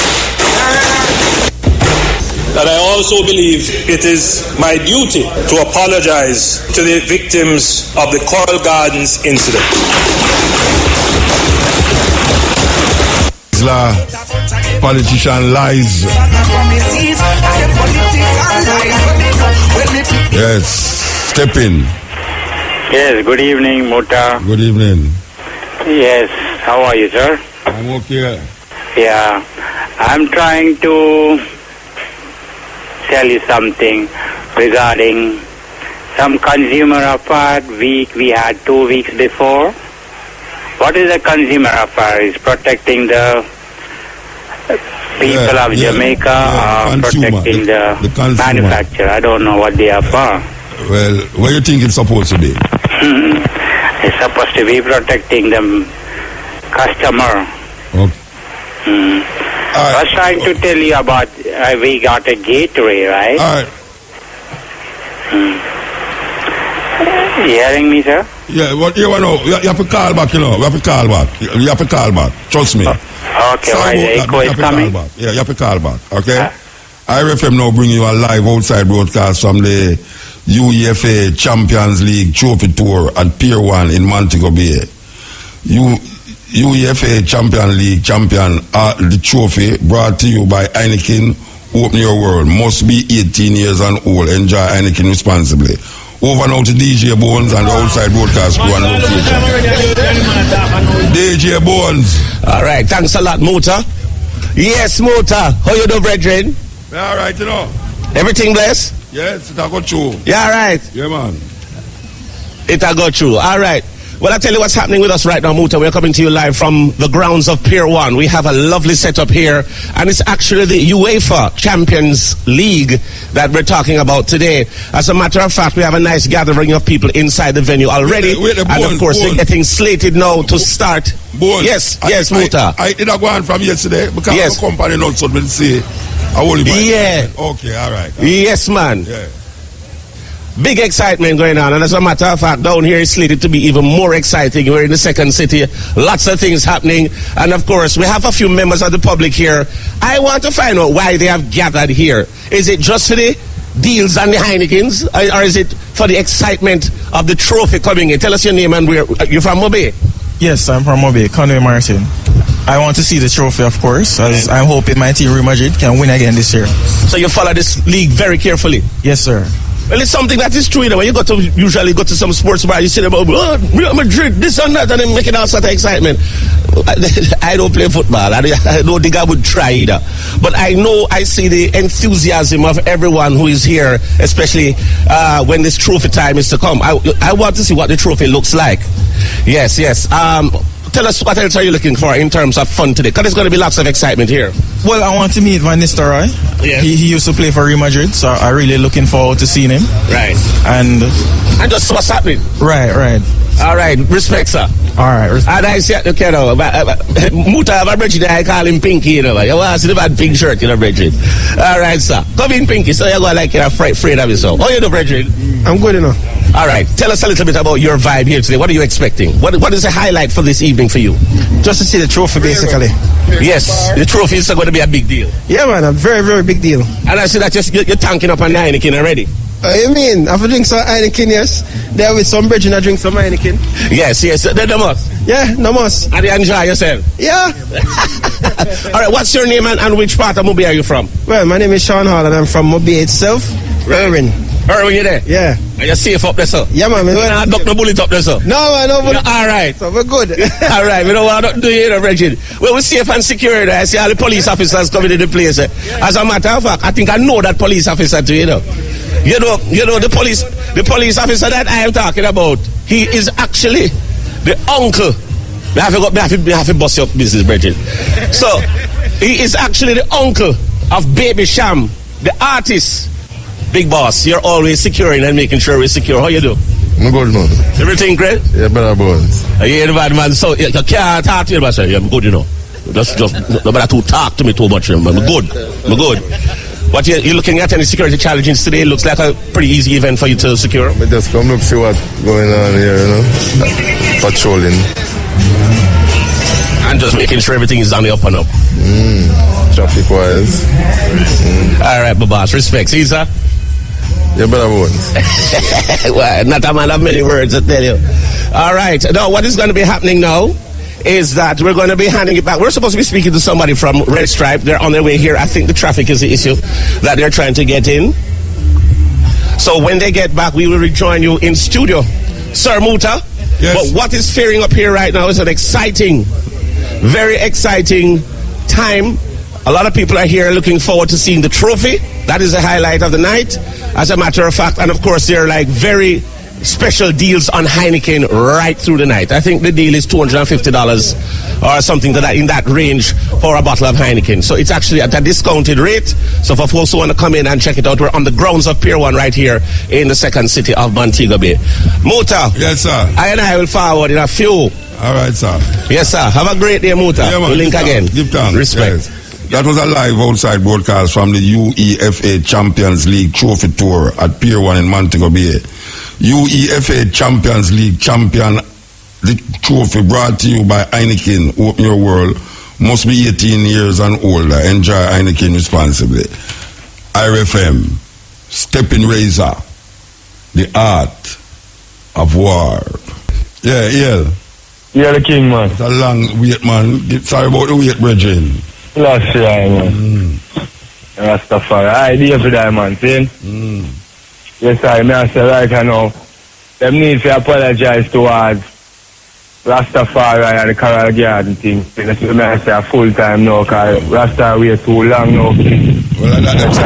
And I also believe it is my duty to apologize to the victims of the Coral Gardens incident. Politician lies. Yes, step in. Yes, good evening, Muta. Good evening. Yes, how are you, sir? I'm okay. Yeah, I'm trying to tell you something regarding some consumer affair week we had 2 weeks before. What is a consumer affair? Is protecting the people of Jamaica or protecting the manufacturer? I don't know what they are for. Well, what do you think it's supposed to be? It's supposed to be protecting the customer. Okay. I was trying to tell you about we got a gateway, right? All right. You hearing me, sir? Yeah, what you want to know? You have to call back, You have to call back. You have to call back. Trust me. Okay, why the echo is coming? Yeah, you have to call back, okay? IRFM now bring you a live outside broadcast from the UEFA Champions League Trophy Tour at Pier 1 in Montego Bay. UEFA Champions League champion, the trophy brought to you by Heineken. Open your world. Must be 18 years and old. Enjoy Heineken responsibly. Over now to DJ Bones and the outside broadcast crew and location. DJ Bones. All right, thanks a lot, Muta. Yes, Muta. How you do, brethren? Yeah, all right, Everything blessed? Yes, it a go through. Yeah, all right. Yeah, man. It a go through. All right. Well, I tell you what's happening with us right now, Muta. We're coming to you live from the grounds of Pier 1. We have a lovely setup here, and it's actually the UEFA Champions League that we're talking about today. As a matter of fact, we have a nice gathering of people inside the venue already, and of course, they're getting slated now to start. Yes, Muta. I did not go on from yesterday because the company not so will say. Okay, all right. Yes, man. Yeah. Big excitement going on, and as a matter of fact, down here is slated to be even more exciting. We're in the second city, lots of things happening, and of course, we have a few members of the public here. I want to find out why they have gathered here. Is it just for the deals and the Heinekens, or is it for the excitement of the trophy coming in? Tell us your name and where you're from. Mobe? Yes, I'm from Mobe, Conway Martin. I want to see the trophy, of course, as I'm hoping my team Real Madrid can win again this year. So you follow this league very carefully? Yes, sir. Well, it's something that is true, you know. When you usually go to some sports bar, you see them, Real Madrid, this and that, and then making all sort of excitement. I don't play football. I don't think I would try either. But I know I see the enthusiasm of everyone who is here, especially when this trophy time is to come. I want to see what the trophy looks like. Yes. Tell us, what else are you looking for in terms of fun today? Because there's going to be lots of excitement here. Well, I want to meet Van Nistelrooy. Yeah. He used to play for Real Madrid, so I'm really looking forward to seeing him. Right. And just what's happening. Right. All right, respect, sir. All right, respect. And I see, okay, no, Muta have a Bridget, I call him Pinky, you know. You want to see the bad pink shirt, you know, Bridget. All right, sir. Come in, Pinky, so you're going like you're afraid of yourself. How you do, Bridget? I'm good, you know. All right, tell us a little bit about your vibe here today. What are you expecting? What is the highlight for this evening for you? Just to see the trophy, basically. Yes, the trophy is going to be a big deal. Yeah, man, a very, very big deal. And I see that you're tanking up on the Heineken already. You mean, I have to drink some Heineken, yes? There with some bridge and I drink some Heineken. Yes, no must. Yeah, no must. And you enjoy yourself? Yeah. All right, what's your name and which part of Mobe are you from? Well, my name is Sean Hall and I'm from Mobe itself. Irwin, you there? Yeah. Are you safe up there, sir? Yeah, man. You don't want to duck no bullet up there, sir? No, man, no bullet. All right. So we're good. All right, we don't want to do it, Reggie. Well, we're safe and secure there. I see all the police officers coming to the place. As a matter of fact, I think I know that police officer too, you know. You know the police officer that I am talking about, he is actually the uncle. I have to bust your business, Bridget. So, he is actually the uncle of Baby Sham, the artist. Big boss, you're always securing and making sure we're secure. How you do? I'm good, man. Everything great? Yeah, better bones. Yeah, the bad man. So, you can't talk to you, but I'm good, you know. Just no matter to talk to me too much, I'm good. What you're looking at any security challenges today? Looks like a pretty easy event for you to secure. I just come look see what's going on here, you know. Patrolling. And just making sure everything is on the up and up. Traffic wise. All right, boss. Respect. See, sir? You better ones. Well, not a man of many words, I tell you. All right. Now, what is going to be happening now is that we're going to be handing it back. We're supposed to be speaking to somebody from Red Stripe. They're on their way here. I think the traffic is the issue that they're trying to get in. So when they get back, we will rejoin you in studio. Sir Muta, yes. But what is faring up here right now is an exciting, very exciting time. A lot of people are here looking forward to seeing the trophy. That is the highlight of the night, as a matter of fact. And of course, they're like very special deals on Heineken right through the night. I think the deal is $250 or something to that, in that range for a bottle of Heineken. So it's actually at a discounted rate. So for folks who want to come in and check it out, we're on the grounds of Pier 1 right here in the second city of Montego Bay. Muta. Yes, sir. I will forward in a few. All right, sir. Yes, sir. Have a great day, Muta. Yeah, we'll link again. Give thanks. Respect. Yes. That was a live outside broadcast from the UEFA Champions League Trophy Tour at Pier 1 in Montego Bay. UEFA Champions League champion, the trophy brought to you by Heineken. Open your world. Must be 18 years and older. Enjoy Heineken responsibly. RFM, Stepping Razor, the art of war. Yeah. You're the king, man. It's a long wait, man. Sorry about the wait, brethren. Last year, man. Rastafari. I idea for that, man. See? Yes, I may say right now. Them need to apologize towards Rastafari and the Coral Garden thing. That's what I say full time now, because Rasta wait too long now. Well, that's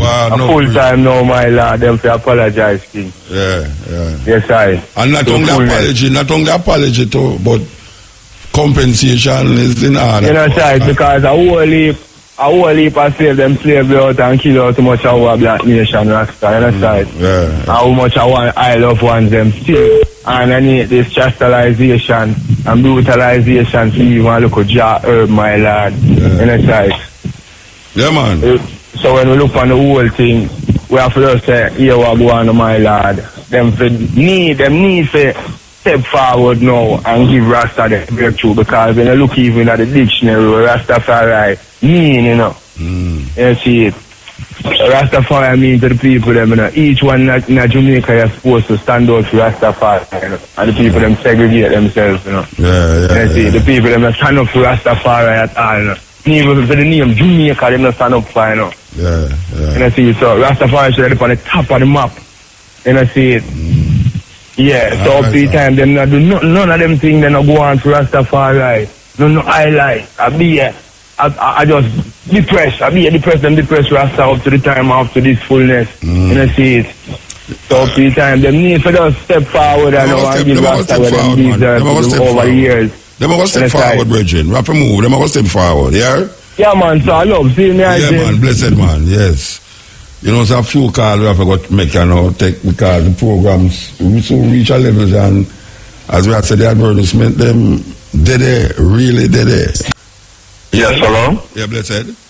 a full time now, my lord, them to apologize, King. Yeah. Yes, I. And not only apology too, but compensation is in order. You know, sir, because a whole heap of slave them slavery out and kill out too much of our black nation, Rasta, you know, sir. And how much I love ones them still. And I need this chastisation and brutalization to even look at Jah herb, my lord. You know, sir. Yeah, man. So when we look on the whole thing, we have to just say, here we go on, my lord. Them need to step forward now and give Rasta the breakthrough, because when you look even at the dictionary where Rastafari mean, you know. You see it. Rastafari mean to the people, them, you know. Each one in Jamaica is supposed to stand out for Rastafari, you know. And the people them segregate themselves, you know. You see, the people them stand up for Rastafari at all, you know. Even for the name Jamaica, them not stand up for, you know. You see, so Rastafari should be on the top of the map. You see it. Yeah, so up to the time, them not do none of them things, they not go on to Rastafari. No highlight. I just depressed. I be depressed Rasta up to the time after this fullness. You see it. So up to the time, them need to just step forward and give Rasta where them deserve over the years. Them are going to step forward, Bridget. Rapper move, them are going to step forward, yeah? Yeah, man, so I love seeing me. Yeah, man, blessed man, yes. You know, so a few calls we have got to make, you know, take, because the programs we soon reach a level, and as we have said, the advertisement, them, really dead. Yes, hello? Yeah, blessed.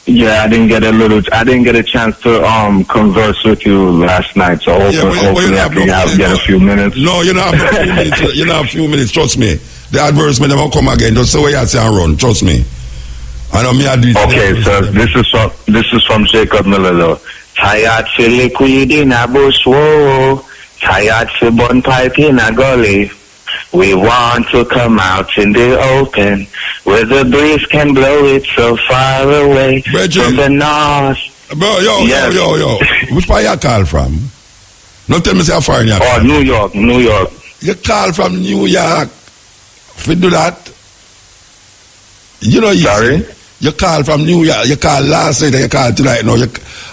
Yeah, I didn't get a chance to converse with you last night, so hopefully I can get a few minutes. No, you don't have a few minutes. You don't have a few minutes, trust me. The advertisement never come again. Just say what you say and run, trust me. I know me I do. Okay, sir. This is from Jacob Miller. Tired for liquid in a bush, whoa. Tired for bun pipe in a gully. We want to come out in the open, where the breeze can blow it so far away from the north. Bro, yo. Which part you call from? Don't tell me how far you are. Oh, New York. You call from New York. If you do that, you know, you call from New York, you call last night and you call tonight. No,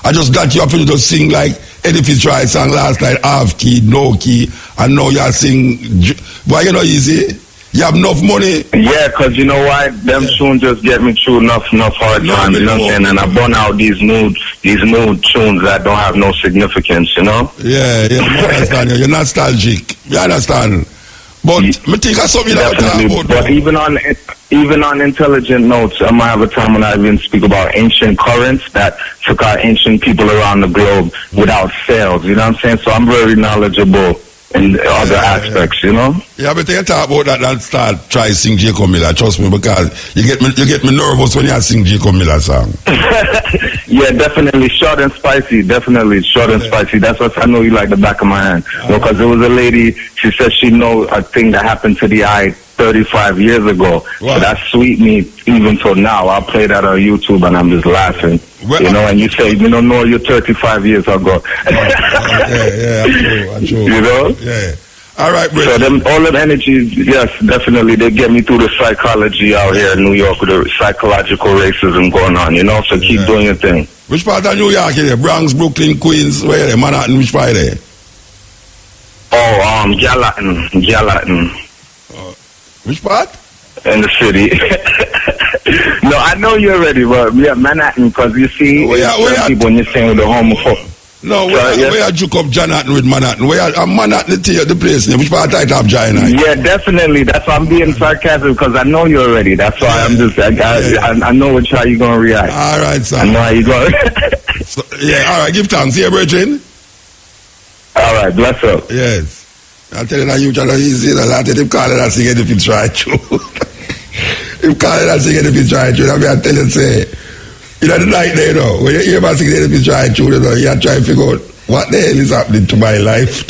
I just got you up and you just sing like Eddie Fitzroy song last night, half key, no key, and now you sing. Why you know easy? You have enough money. Yeah, because you know why? Them tunes just get me through enough hard times, you know what I'm saying? And I burn out these mood tunes that don't have no significance, you know? Yeah, I understand you. You're nostalgic. You understand? But me think of something that about. But even on intelligent notes, I might have a time when I even speak about ancient currents that took out ancient people around the globe without sails. You know what I'm saying? So I'm very knowledgeable in other aspects, you know? Yeah, but you talk about that and start try sing Jacob Miller, trust me, because you get me nervous when you sing Jacob Miller song. Yeah, definitely short and spicy. Spicy. That's what I know you like the back of my hand. Because there was a lady, she said she know a thing that happened to the eye 35 years ago. Wow. So that sweet me even till now. I'll play that on YouTube and I'm just laughing. Well, you know, and you say, you don't know you're 35 years ago. Yeah, I'm true. You know? Yeah. All right, bro. So all them energies, yes, definitely, they get me through the psychology out here in New York with the psychological racism going on, you know? So keep doing your thing. Which part of New York is there? Bronx, Brooklyn, Queens, where are they? Manhattan, which part are they? Oh, Gallatin. Which part? In the city. No, I know you're ready, but yeah, Manhattan, because you see, people when you're saying with the homophobe. No, where you juke up Manhattan with Manhattan? Where Manhattan the place name? Which part I have China? Yeah, definitely. That's why I'm being sarcastic, because I know you're ready. That's why I'm just, I know how you're going to react. All right, sir. I know how you're going all right, give thanks. Here, Virgin. All right, bless up. Yes. I'm telling you, easy. A lot of them call it and sing it if it's right true. If call it and sing it if it's right true, I'm telling you, say, you know, the night there, you know, when you hear about singing it if it's right true, you know, you have to try to figure out what the hell is happening to my life.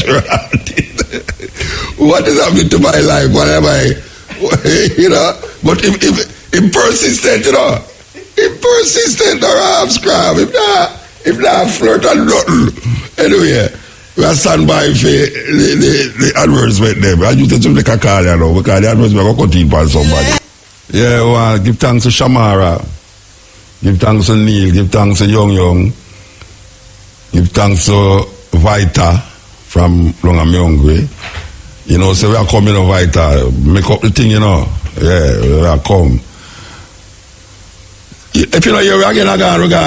What is happening to my life? What am I, you know? But if persistent, you know, if persistent or half scrap, if not flirt and nothing. Anyway, we are stand by for the advertisement them. I used to take a call, you know, because the advertisement will cut in for somebody. Yeah, well, give thanks to Shamara. Give thanks to Neil, give thanks to Young, give thanks to Vita from Longamyongwe. You know, so we are coming to Vita, make up the thing, you know. Yeah, we are come. If you know, you're again,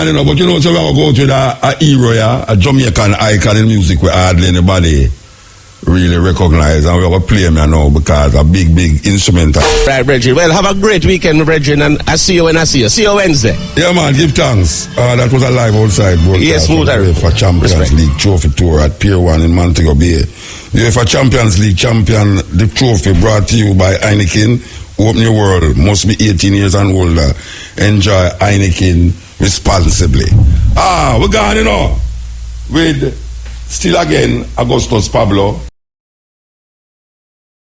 you know, but you know, so we are going to a hero, yeah, a Jamaican icon in music where hardly anybody really recognize, and we're going to play him now because a big instrumental. Right, Bridget. Well, have a great weekend, Bridget, and I see you when I see you. See you Wednesday. Yeah, man, give thanks. That was a live outside broadcast. Yes, for Champions League Trophy Tour at Pier 1 in Montego Bay. For Champions League champion, the trophy brought to you by Heineken. Open your world. Must be 18 years and older. Enjoy Heineken responsibly. We're gone, you know, with still again Augustus Pablo.